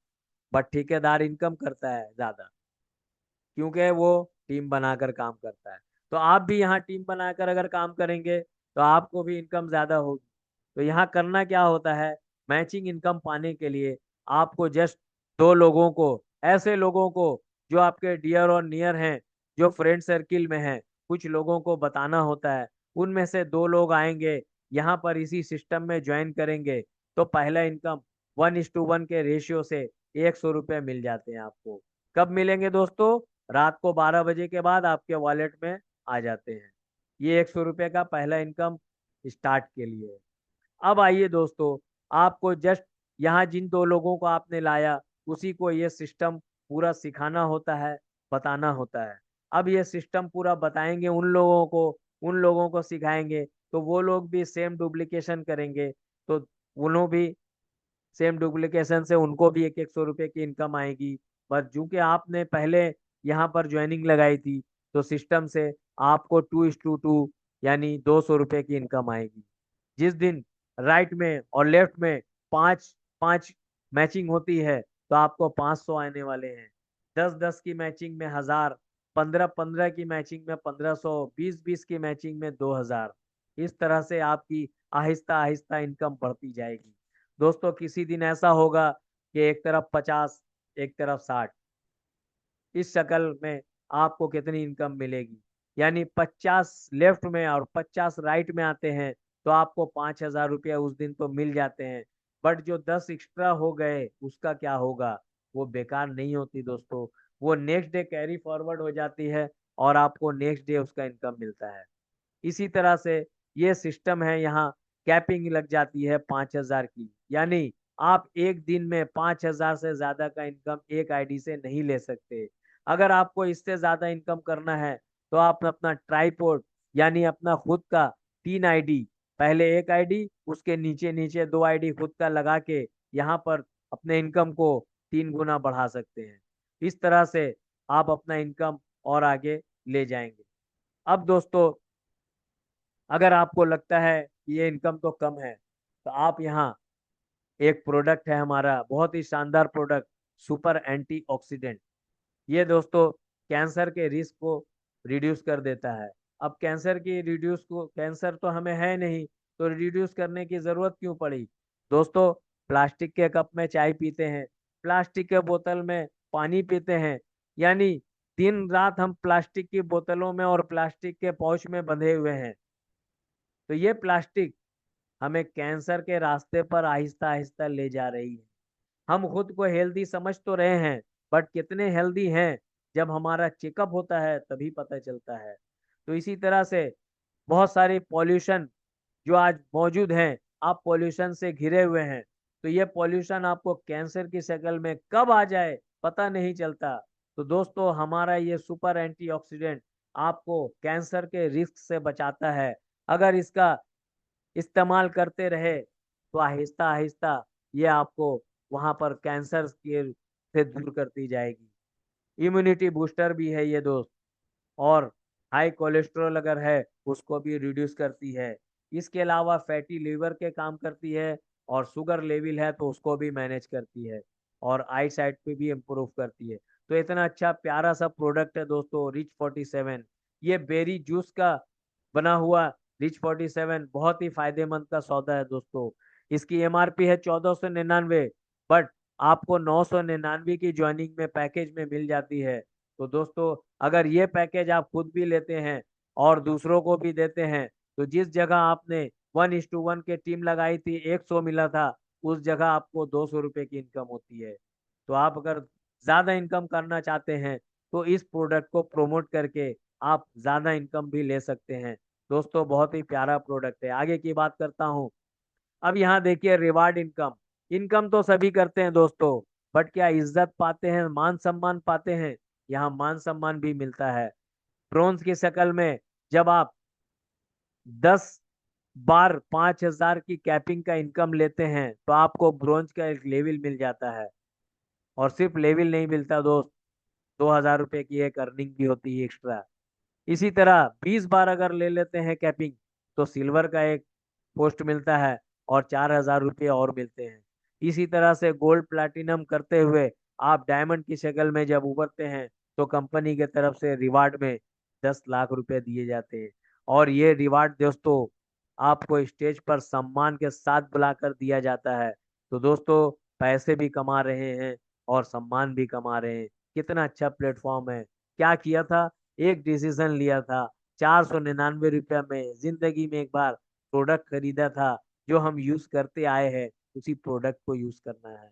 बट ठेकेदार इनकम करता है ज्यादा, क्योंकि वो टीम बनाकर काम करता है। तो आप भी यहाँ टीम बनाकर अगर काम करेंगे तो आपको भी इनकम ज्यादा होगी। तो यहाँ करना क्या होता है, मैचिंग इनकम पाने के लिए आपको जस्ट दो लोगों को, ऐसे लोगों को जो आपके डियर और नियर हैं, जो फ्रेंड सर्किल में हैं, कुछ लोगों को बताना होता है। उनमें से दो लोग आएंगे यहाँ पर, इसी सिस्टम में ज्वाइन करेंगे, तो पहला इनकम 1:1 के रेशियो से 100 रुपये मिल जाते हैं आपको। कब मिलेंगे दोस्तों, रात को 12 बजे के बाद आपके वॉलेट में आ जाते हैं। ये 100 रुपये का पहला इनकम स्टार्ट के लिए है। अब आइए दोस्तों, आपको जस्ट यहाँ जिन दो लोगों को आपने लाया, उसी को ये सिस्टम पूरा सिखाना होता है, बताना होता है। अब ये सिस्टम पूरा बताएंगे उन लोगों को सिखाएंगे, तो वो लोग भी सेम डुप्लीकेशन करेंगे, तो उन्हों भी सेम डुप्लीकेशन से उनको भी 100 रुपये की इनकम आएगी। पर चूंकि आपने पहले यहाँ पर ज्वाइनिंग लगाई थी, तो सिस्टम से आपको 2:2 यानी 200 रुपये की इनकम आएगी। जिस दिन राइट में और लेफ्ट में पांच पांच मैचिंग होती है, तो आपको 500 आने वाले हैं। 10-10 की मैचिंग में 1000, 15-15 की मैचिंग में 1500, 20-20 की मैचिंग में 2000। इस तरह से आपकी आहिस्ता आहिस्ता इनकम बढ़ती जाएगी। दोस्तों, किसी दिन ऐसा होगा कि एक तरफ 50, एक तरफ 60, इस शक्ल में आपको कितनी इनकम मिलेगी, यानी 50 लेफ्ट में और 50 राइट में आते हैं, तो आपको 5,000 रुपया उस दिन तो मिल जाते हैं। बट जो 10 एक्स्ट्रा हो गए, उसका क्या होगा, वो बेकार नहीं होती दोस्तों, वो नेक्स्ट डे कैरी फॉरवर्ड हो जाती है, और आपको नेक्स्ट डे उसका इनकम मिलता है। इसी तरह से ये सिस्टम है, यहाँ कैपिंग लग जाती है 5,000 की, यानी आप एक दिन में 5,000 से ज्यादा का इनकम एक आईडी से नहीं ले सकते। अगर आपको इससे ज्यादा इनकम करना है, तो आप अपना ट्राईपोड, यानी अपना खुद का 3 आईडी, पहले एक आईडी, उसके नीचे नीचे 2 आईडी खुद का लगा के यहाँ पर अपने इनकम को 3 गुना बढ़ा सकते हैं। इस तरह से आप अपना इनकम और आगे ले जाएंगे। अब दोस्तों, अगर आपको लगता है कि ये इनकम तो कम है, तो आप यहाँ एक प्रोडक्ट है हमारा, बहुत ही शानदार प्रोडक्ट, सुपर एंटीऑक्सीडेंट। ये दोस्तों कैंसर के रिस्क को रिड्यूस कर देता है। अब कैंसर तो हमें है नहीं, तो रिड्यूस करने की जरूरत क्यों पड़ी। दोस्तों, प्लास्टिक के कप में चाय पीते हैं, प्लास्टिक के बोतल में पानी पीते हैं, यानी दिन रात हम प्लास्टिक की बोतलों में और प्लास्टिक के पाउच में बंधे हुए हैं। तो ये प्लास्टिक हमें कैंसर के रास्ते पर आहिस्ता आहिस्ता ले जा रही है। हम खुद को हेल्दी समझ तो रहे हैं, बट कितने हेल्दी हैं जब हमारा चेकअप होता है तभी पता चलता है। तो इसी तरह से बहुत सारी पॉल्यूशन जो आज मौजूद हैं, आप पॉल्यूशन से घिरे हुए हैं, तो ये पॉल्यूशन आपको कैंसर की शक्ल में कब आ जाए पता नहीं चलता। तो दोस्तों, हमारा ये सुपर एंटीऑक्सीडेंट आपको कैंसर के रिस्क से बचाता है। अगर इसका इस्तेमाल करते रहे तो आहिस्ता आहिस्ता ये आपको वहां पर कैंसर के से दूर करती जाएगी। इम्यूनिटी बूस्टर भी है ये दोस्त, और हाई कोलेस्ट्रॉल अगर है उसको भी रिड्यूस करती है। इसके अलावा फैटी लीवर के काम करती है, और शुगर लेवल है तो उसको भी मैनेज करती है, और आई साइट पे भी इम्प्रूव करती है। तो इतना अच्छा प्यारा सा प्रोडक्ट है दोस्तों रिच 47। ये बेरी जूस का बना हुआ रिच 47 बहुत ही फायदेमंद का सौदा है दोस्तों। इसकी एमआरपी है 1499, बट आपको 999 की ज्वाइनिंग में पैकेज में मिल जाती है। तो दोस्तों, अगर ये पैकेज आप खुद भी लेते हैं और दूसरों को भी देते हैं, तो जिस जगह आपने 1:1 के टीम लगाई थी 100 मिला था, उस जगह आपको 200 रुपये की इनकम होती है। तो आप अगर ज्यादा इनकम करना चाहते हैं तो इस प्रोडक्ट को प्रमोट करके आप ज्यादा इनकम भी ले सकते हैं। दोस्तों, बहुत ही प्यारा प्रोडक्ट है। आगे की बात करता हूँ। अब यहाँ देखिए, रिवार्ड इनकम। इनकम तो सभी करते हैं दोस्तों, बट क्या इज्जत पाते हैं, मान सम्मान पाते हैं? यहाँ मान सम्मान भी मिलता है ब्रोंज की शक्ल में। जब आप 10 बार 5,000 की कैपिंग का इनकम लेते हैं तो आपको ब्रोंज का एक लेवल मिल जाता है। और सिर्फ लेवल नहीं मिलता दोस्त, 2,000 रुपये की एक अर्निंग भी होती है एक्स्ट्रा। इसी तरह 20 बार अगर ले लेते हैं कैपिंग, तो सिल्वर का एक पोस्ट मिलता है, और 4,000 रुपये और मिलते हैं। इसी तरह से गोल्ड प्लैटिनम करते हुए आप डायमंड की शक्ल में जब उभरते हैं, तो कंपनी के तरफ से रिवार्ड में 10 लाख रुपए दिए जाते हैं। और ये रिवार्ड दोस्तों आपको स्टेज पर सम्मान के साथ बुलाकर दिया जाता है। तो दोस्तों, पैसे भी कमा रहे हैं और सम्मान भी कमा रहे हैं। कितना अच्छा प्लेटफॉर्म है। क्या किया था, एक डिसीजन लिया था, 499 रुपया में जिंदगी में एक बार प्रोडक्ट खरीदा था, जो हम यूज करते आए हैं उसी प्रोडक्ट को यूज करना है।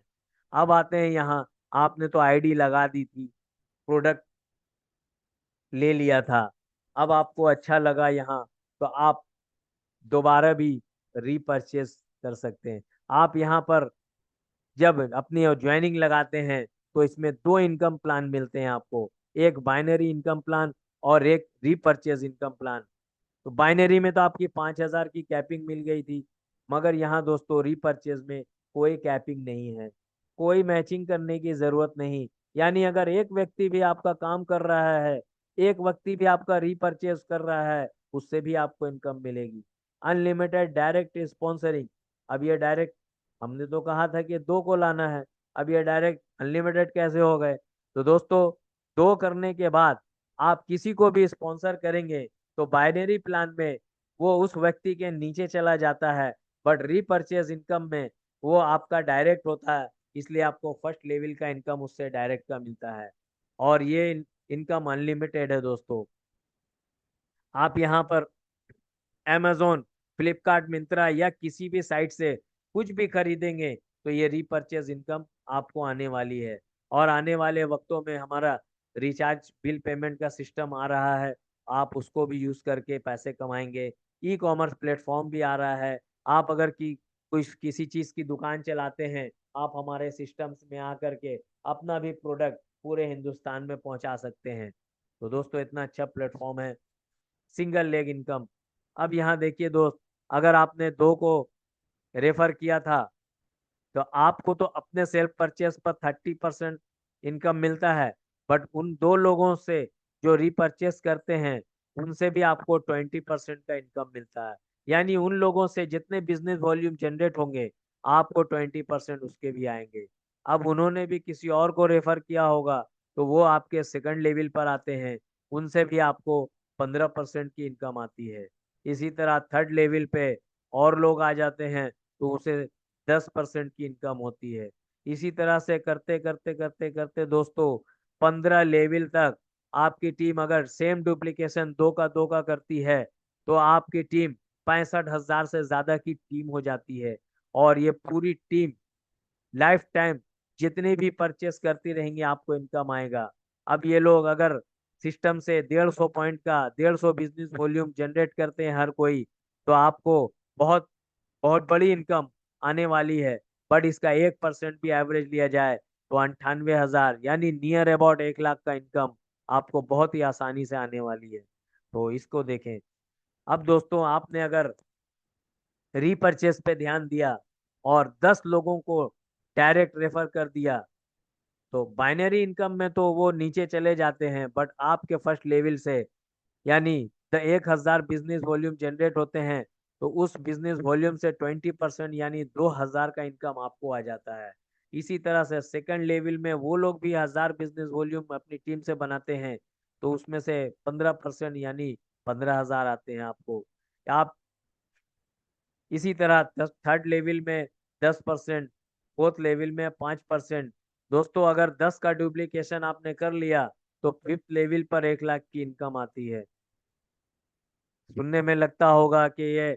अब आते हैं यहाँ, आपने तो आईडी लगा दी थी, प्रोडक्ट ले लिया था, अब आपको अच्छा लगा यहाँ, तो आप दोबारा भी रीपरचेस कर सकते हैं। आप यहाँ पर जब अपनी ज्वाइनिंग लगाते हैं तो इसमें दो इनकम प्लान मिलते हैं आपको, एक बाइनरी इनकम प्लान और एक रीपरचेज इनकम प्लान। तो बाइनरी में तो आपकी 5,000 की कैपिंग मिल गई थी, मगर यहाँ दोस्तों रीपरचेज में कोई कैपिंग नहीं है, कोई मैचिंग करने की जरूरत नहीं। यानी अगर एक व्यक्ति भी आपका काम कर रहा है, एक व्यक्ति भी आपका रीपरचेज कर रहा है, उससे भी आपको इनकम मिलेगी। Unlimited direct sponsoring. अब ये डायरेक्ट, हमने तो कहा था कि दो को लाना है, अब ये डायरेक्ट अनलिमिटेड कैसे हो गए? तो दोस्तों, दो करने के बाद आप किसी को भी स्पॉन्सर करेंगे तो बाइनरी प्लान में वो उस व्यक्ति के नीचे चला जाता है, बट रीपरचेज इनकम में वो आपका डायरेक्ट होता है, इसलिए आपको फर्स्ट लेवल का इनकम उससे डायरेक्ट का मिलता है। और ये इनकम अनलिमिटेड है दोस्तों। आप यहाँ पर amazon, फ्लिपकार्ट, मिंत्रा या किसी भी साइट से कुछ भी खरीदेंगे तो ये रीपरचेज इनकम आपको आने वाली है। और आने वाले वक्तों में हमारा रिचार्ज बिल पेमेंट का सिस्टम आ रहा है, आप उसको भी यूज करके पैसे कमाएंगे। ई कॉमर्स प्लेटफॉर्म भी आ रहा है। आप अगर कुछ किसी चीज की दुकान चलाते हैं, आप हमारे सिस्टम्स में आकर के अपना भी प्रोडक्ट पूरे हिंदुस्तान में पहुंचा सकते हैं। तो दोस्तों, इतना अच्छा प्लेटफॉर्म है सिंगल लेग इनकम। अब यहाँ देखिए दोस्त, अगर आपने दो को रेफर किया था, तो आपको तो अपने सेल्फ परचेस पर 30% इनकम मिलता है, बट उन दो लोगों से जो रीपरचेस करते हैं उनसे भी आपको 20% का इनकम मिलता है। यानी उन लोगों से जितने बिजनेस वॉल्यूम जनरेट होंगे, आपको 20% उसके भी आएंगे। अब उन्होंने भी किसी और को रेफर किया होगा, तो वो आपके सेकंड लेवल पर आते हैं, उनसे भी आपको 15% की इनकम आती है। इसी तरह थर्ड लेवल पे और लोग आ जाते हैं, तो उसे 10% की इनकम होती है। इसी तरह से करते करते करते करते दोस्तों, 15 लेवल तक आपकी टीम अगर सेम डुप्लीकेशन दो का करती है, तो आपकी टीम 65,000 से ज्यादा की टीम हो जाती है। और ये पूरी टीम लाइफ टाइम जितने भी परचेस करती रहेंगी आपको इनकम आएगा। अब ये लोग अगर सिस्टम से 150 पॉइंट का 150 बिजनेस वॉल्यूम जनरेट करते हैं हर कोई, तो आपको बहुत बहुत बड़ी इनकम आने वाली है। बट इसका 1% भी एवरेज लिया जाए तो 98,000 यानी नियर अबाउट 1 लाख का इनकम आपको बहुत ही आसानी से आने वाली है। तो इसको देखें। अब दोस्तों, आपने अगर रीपरचेस पे ध्यान दिया और 10 लोगों को डायरेक्ट रेफर कर दिया, तो बाइनरी इनकम में तो वो नीचे चले जाते हैं, बट आपके फर्स्ट लेवल से यानी 1,000 बिजनेस वॉल्यूम जनरेट होते हैं, तो उस बिजनेस वॉल्यूम से 20% यानी 2,000 का इनकम आपको आ जाता है। इसी तरह से सेकंड लेवल में वो लोग भी 1,000 बिजनेस वॉल्यूम अपनी टीम से बनाते हैं, तो उसमें से 15% यानी 15,000 आते हैं आपको। आप इसी तरह थर्ड लेवल में 10%, फोर्थ लेवल में 5%। दोस्तों, अगर 10 का डुप्लीकेशन आपने कर लिया तो फिफ्थ लेवल पर 1 लाख की इनकम आती है। सुनने में लगता होगा कि ये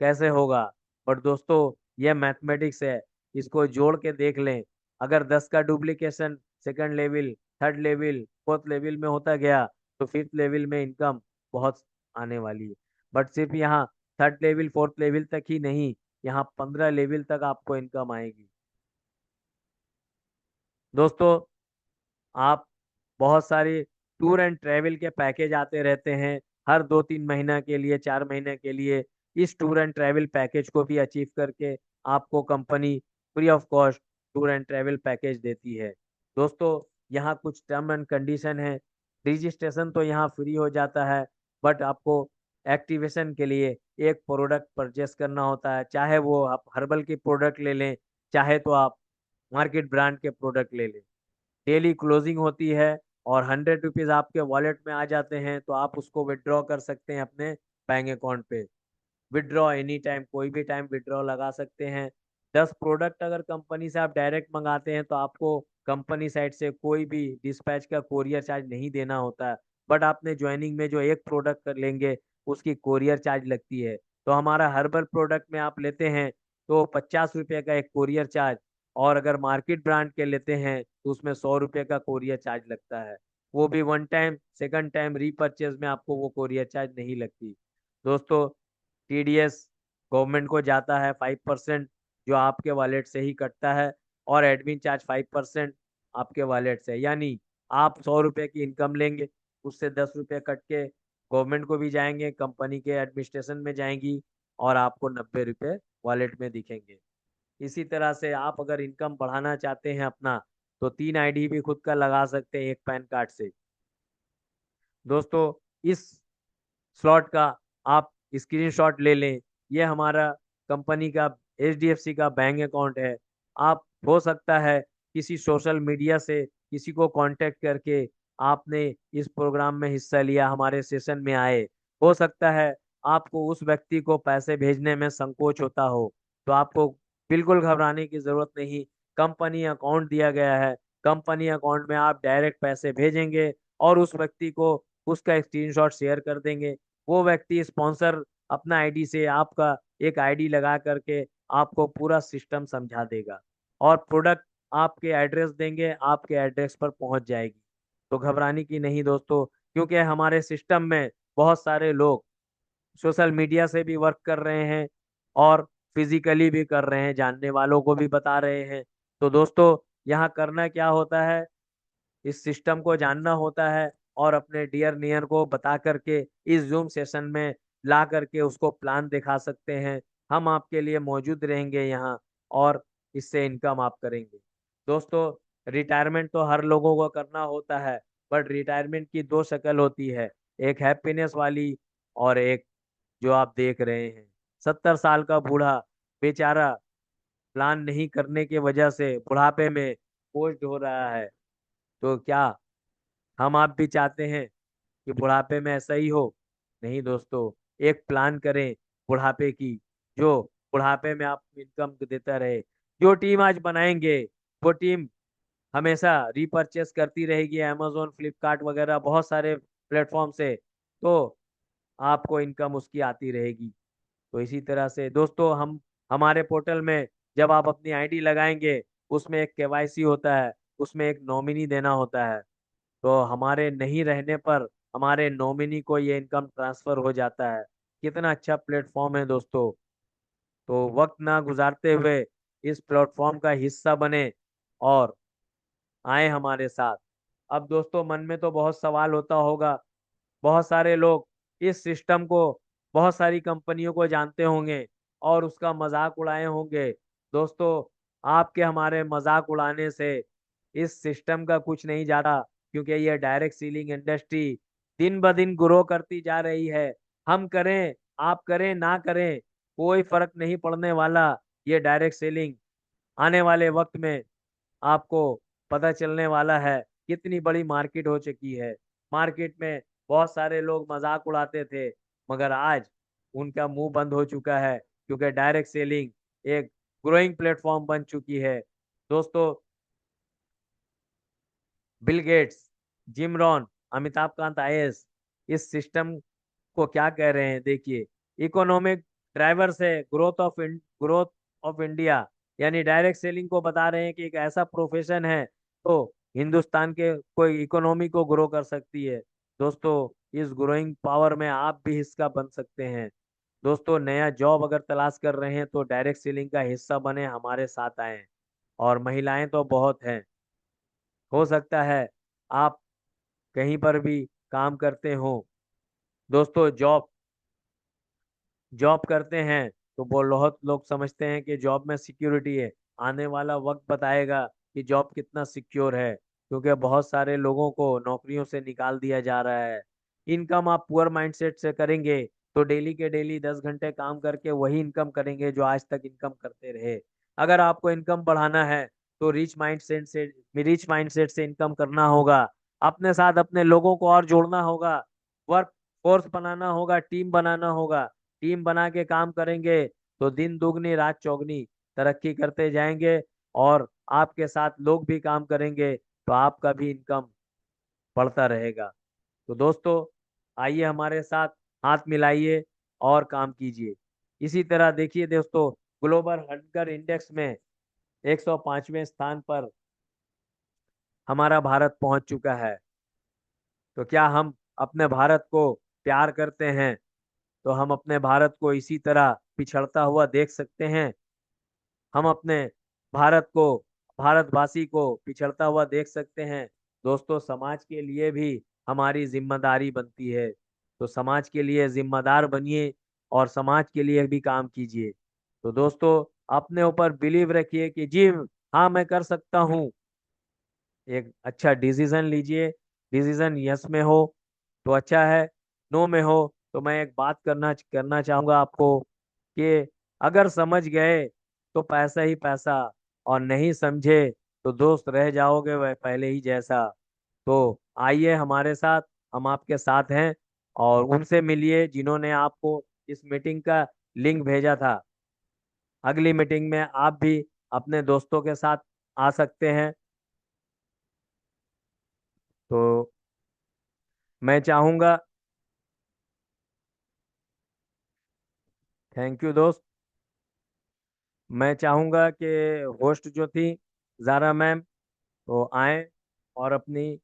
कैसे होगा, पर दोस्तों ये मैथमेटिक्स है। इसको जोड़ के देख लें। अगर 10 का duplication second level, third level, fourth level में होता गया, तो फिफ्थ लेवल में इनकम बहुत आने वाली है। बट सिर्फ यहाँ थर्ड लेवल फोर्थ लेवल तक ही नहीं, यहाँ 15 लेवल तक आपको इनकम आएगी। दोस्तों, आप बहुत सारे टूर एंड ट्रैवल के पैकेज आते रहते हैं हर 2-3 महीना के लिए, 4 महीने के लिए। इस टूर एंड ट्रैवल पैकेज को भी अचीव करके आपको company free of cost tour and travel package देती है। दोस्तों, यहाँ कुछ टर्म एंड कंडीशन है। रजिस्ट्रेशन तो यहाँ फ्री हो जाता है, बट आपको एक्टिवेशन के लिए एक प्रोडक्ट परचेस करना होता है। चाहे वो आप हर्बल की प्रोडक्ट ले लें, चाहे तो आप मार्केट ब्रांड के प्रोडक्ट ले लें। डेली क्लोजिंग होती है और 100 रुपीज आपके वॉलेट में आ जाते हैं, तो आप उसको विड्रॉ कर सकते हैं अपने बैंक अकाउंट पे। विड्रॉ एनी टाइम, कोई भी टाइम विड्रॉ लगा सकते हैं। 10 प्रोडक्ट अगर कंपनी से आप डायरेक्ट मंगाते हैं तो आपको कंपनी साइड से कोई भी डिस्पैच का कोरियर चार्ज नहीं देना होता है। बट आपने ज्वाइनिंग में जो एक प्रोडक्ट कर लेंगे उसकी कोरियर चार्ज लगती है। तो हमारा हर्बल प्रोडक्ट में आप लेते हैं तो 50 रुपये का एक कोरियर चार्ज, और अगर मार्केट ब्रांड के लेते हैं तो उसमें 100 रुपये का कोरियर चार्ज लगता है। वो भी one time, second time repurchase में आपको वो कोरियर चार्ज नहीं लगती। दोस्तों, टीडीएस गवर्नमेंट को जाता है 5%, जो आपके वॉलेट से ही कटता है, और एडमिन चार्ज 5% आपके वॉलेट से। यानी आप 100 रुपये की इनकम लेंगे, उससे 10 रुपये कट के गवर्नमेंट को भी जाएंगे, कंपनी के एडमिनिस्ट्रेशन में जाएंगी, और आपको 90 रुपये वॉलेट में दिखेंगे। इसी तरह से आप अगर इनकम बढ़ाना चाहते हैं अपना, तो 3 आईडी भी खुद का लगा सकते हैं एक पैन कार्ड से। दोस्तों, इस स्लॉट का आप स्क्रीनशॉट ले लें। ये हमारा कंपनी का एचडीएफसी का बैंक अकाउंट है। आप हो सकता है किसी सोशल मीडिया से किसी को कांटेक्ट करके आपने इस प्रोग्राम में हिस्सा लिया, हमारे सेशन में आए। हो सकता है आपको उस व्यक्ति को पैसे भेजने में संकोच होता हो, तो आपको बिल्कुल घबराने की जरूरत नहीं। कंपनी अकाउंट दिया गया है, कंपनी अकाउंट में आप डायरेक्ट पैसे भेजेंगे और उस व्यक्ति को उसका स्क्रीनशॉट शेयर कर देंगे। वो व्यक्ति स्पॉन्सर अपना आईडी से आपका एक आईडी लगा करके आपको पूरा सिस्टम समझा देगा, और प्रोडक्ट आपके एड्रेस देंगे, आपके एड्रेस पर पहुंच जाएगी। तो घबराने की नहीं दोस्तों, क्योंकि हमारे सिस्टम में बहुत सारे लोग सोशल मीडिया से भी वर्क कर रहे हैं और फिजिकली भी कर रहे हैं, जानने वालों को भी बता रहे हैं। तो दोस्तों, यहाँ करना क्या होता है, इस सिस्टम को जानना होता है और अपने डियर नियर को बता करके इस जूम सेशन में ला करके उसको प्लान दिखा सकते हैं। हम आपके लिए मौजूद रहेंगे यहाँ, और इससे इनकम आप करेंगे। दोस्तों, रिटायरमेंट तो हर लोगों को करना होता है, बट रिटायरमेंट की दो शक्ल होती है, एक हैप्पीनेस वाली और एक जो आप देख रहे हैं। 70 साल का बूढ़ा बेचारा प्लान नहीं करने की वजह से बुढ़ापे में पोस्ट हो रहा है। तो क्या हम आप भी चाहते हैं कि बुढ़ापे में ऐसा ही हो? नहीं दोस्तों, एक प्लान करें बुढ़ापे की, जो बुढ़ापे में आप इनकम देता रहे। जो टीम आज बनाएंगे वो टीम हमेशा रीपरचेस करती रहेगी, अमेजोन, फ्लिपकार्ट वगैरह बहुत सारे प्लेटफॉर्म से, तो आपको इनकम उसकी आती रहेगी। तो इसी तरह से दोस्तों हम हमारे पोर्टल में जब आप अपनी आईडी लगाएंगे उसमें एक केवाईसी होता है, उसमें एक नॉमिनी देना होता है। तो हमारे नहीं रहने पर हमारे नॉमिनी को ये इनकम ट्रांसफर हो जाता है। कितना अच्छा प्लेटफॉर्म है दोस्तों। तो वक्त ना गुजारते हुए इस प्लेटफॉर्म का हिस्सा बने और आए हमारे साथ। अब दोस्तों मन में तो बहुत सवाल होता होगा, बहुत सारे लोग इस सिस्टम को, बहुत सारी कंपनियों को जानते होंगे और उसका मजाक उड़ाए होंगे। दोस्तों आपके हमारे मजाक उड़ाने से इस सिस्टम का कुछ नहीं जा रहा, क्योंकि ये डायरेक्ट सीलिंग इंडस्ट्री दिन ब दिन ग्रो करती जा रही है। हम करें, आप करें, ना करें, कोई फर्क नहीं पड़ने वाला। ये डायरेक्ट सेलिंग आने वाले वक्त में आपको पता चलने वाला है कितनी बड़ी मार्केट हो चुकी है। मार्केट में बहुत सारे लोग मजाक उड़ाते थे, मगर आज उनका मुंह बंद हो चुका है, क्योंकि डायरेक्ट सेलिंग एक ग्रोइंग प्लेटफॉर्म बन चुकी है। दोस्तों Bill Gates, Jim Rohn, Amitabh Kant IAS इस सिस्टम को क्या कह रहे हैं देखिए। इकोनॉमिक ड्राइवर्स है ग्रोथ ऑफ इंडिया, यानी डायरेक्ट सेलिंग को बता रहे हैं कि एक ऐसा प्रोफेशन है तो हिंदुस्तान के कोई इकोनॉमी को ग्रो कर सकती है। दोस्तों इस ग्रोइंग पावर में आप भी हिस्सा बन सकते हैं। दोस्तों नया जॉब अगर तलाश कर रहे हैं तो डायरेक्ट सेलिंग का हिस्सा बने, हमारे साथ आए। और महिलाएं तो बहुत हैं, हो सकता है आप कहीं पर भी काम करते हो। दोस्तों जॉब जॉब करते हैं तो बहुत लोग समझते हैं कि जॉब में सिक्योरिटी है। आने वाला वक्त बताएगा कि जॉब कितना सिक्योर है, क्योंकि बहुत सारे लोगों को नौकरियों से निकाल दिया जा रहा है। इनकम आप पुअर माइंडसेट से करेंगे तो डेली के डेली 10 घंटे काम करके वही इनकम करेंगे जो आज तक इनकम करते रहे। अगर आपको इनकम बढ़ाना है तो रिच माइंडसेट से इनकम करना होगा। अपने साथ अपने लोगों को और जोड़ना होगा, वर्क फोर्स बनाना होगा, टीम बनाना होगा। टीम बना के काम करेंगे तो दिन दुगनी रात चौगनी तरक्की करते जाएंगे, और आपके साथ लोग भी काम करेंगे तो आपका भी इनकम बढ़ता रहेगा। तो दोस्तों आइए हमारे साथ हाथ मिलाइए और काम कीजिए। इसी तरह देखिए दोस्तों, ग्लोबल हंटर इंडेक्स में 105वें स्थान पर हमारा भारत पहुंच चुका है। तो क्या हम अपने भारत को प्यार करते हैं? तो हम अपने भारत को इसी तरह पिछड़ता हुआ देख सकते हैं? हम अपने भारत को, भारतवासी को पिछड़ता हुआ देख सकते हैं? दोस्तों समाज के लिए भी हमारी जिम्मेदारी बनती है। तो समाज के लिए जिम्मेदार बनिए और समाज के लिए भी काम कीजिए। तो दोस्तों अपने ऊपर बिलीव रखिए कि जी हाँ मैं कर सकता हूँ। एक अच्छा डिसीजन लीजिए। डिसीजन यस में हो तो अच्छा है, नो में हो तो मैं एक बात करना करना चाहूंगा आपको कि अगर समझ गए तो पैसा ही पैसा, और नहीं समझे तो दोस्त रह जाओगे वह पहले ही जैसा। तो आइए हमारे साथ, हम आपके साथ हैं। और उनसे मिलिए जिन्होंने आपको इस मीटिंग का लिंक भेजा था। अगली मीटिंग में आप भी अपने दोस्तों के साथ आ सकते हैं। तो मैं चाहूंगा, थैंक यू दोस्त। मैं चाहूंगा कि होस्ट जो थी जारा मैम, तो आए और अपनी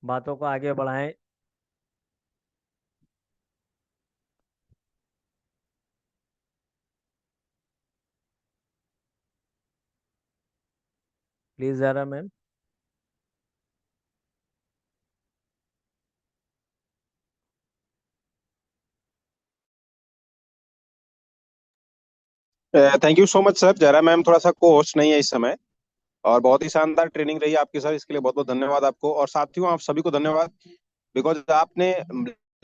बातों को आगे बढ़ाएं। प्लीज जारा ma'am.
Thank you so much sir. जरा मैम थोड़ा सा को होस्ट नहीं है इस समय, और बहुत ही शानदार ट्रेनिंग रही आपकी सर, इसके लिए बहुत बहुत धन्यवाद आपको। और साथियों आप सभी को धन्यवाद, बिकॉज आपने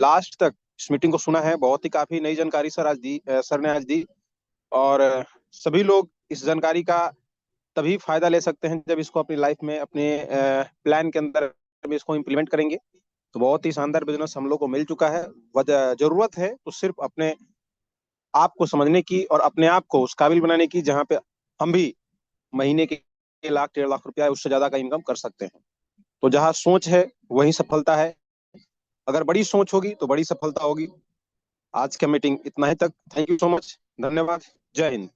लास्ट तक इस मीटिंग को सुना है। बहुत ही काफी नई जानकारी सर आज दी, सर ने आज दी। और सभी लोग इस जानकारी का तभी फायदा ले सकते हैं जब इसको अपनी लाइफ में, अपने प्लान के अंदर में इसको इम्प्लीमेंट करेंगे। तो बहुत ही शानदार बिजनेस हम लोग को मिल चुका है। वजह जरूरत है तो सिर्फ अपने आप को समझने की और अपने आप को उस काबिल बनाने की, जहाँ पे हम भी महीने के 1 लाख 1.5 लाख रुपया उससे ज्यादा का इनकम कर सकते हैं। तो जहाँ सोच है वहीं सफलता है। अगर बड़ी सोच होगी तो बड़ी सफलता होगी। आज का मीटिंग इतना ही तक। Thank you so much. धन्यवाद। जय हिंद।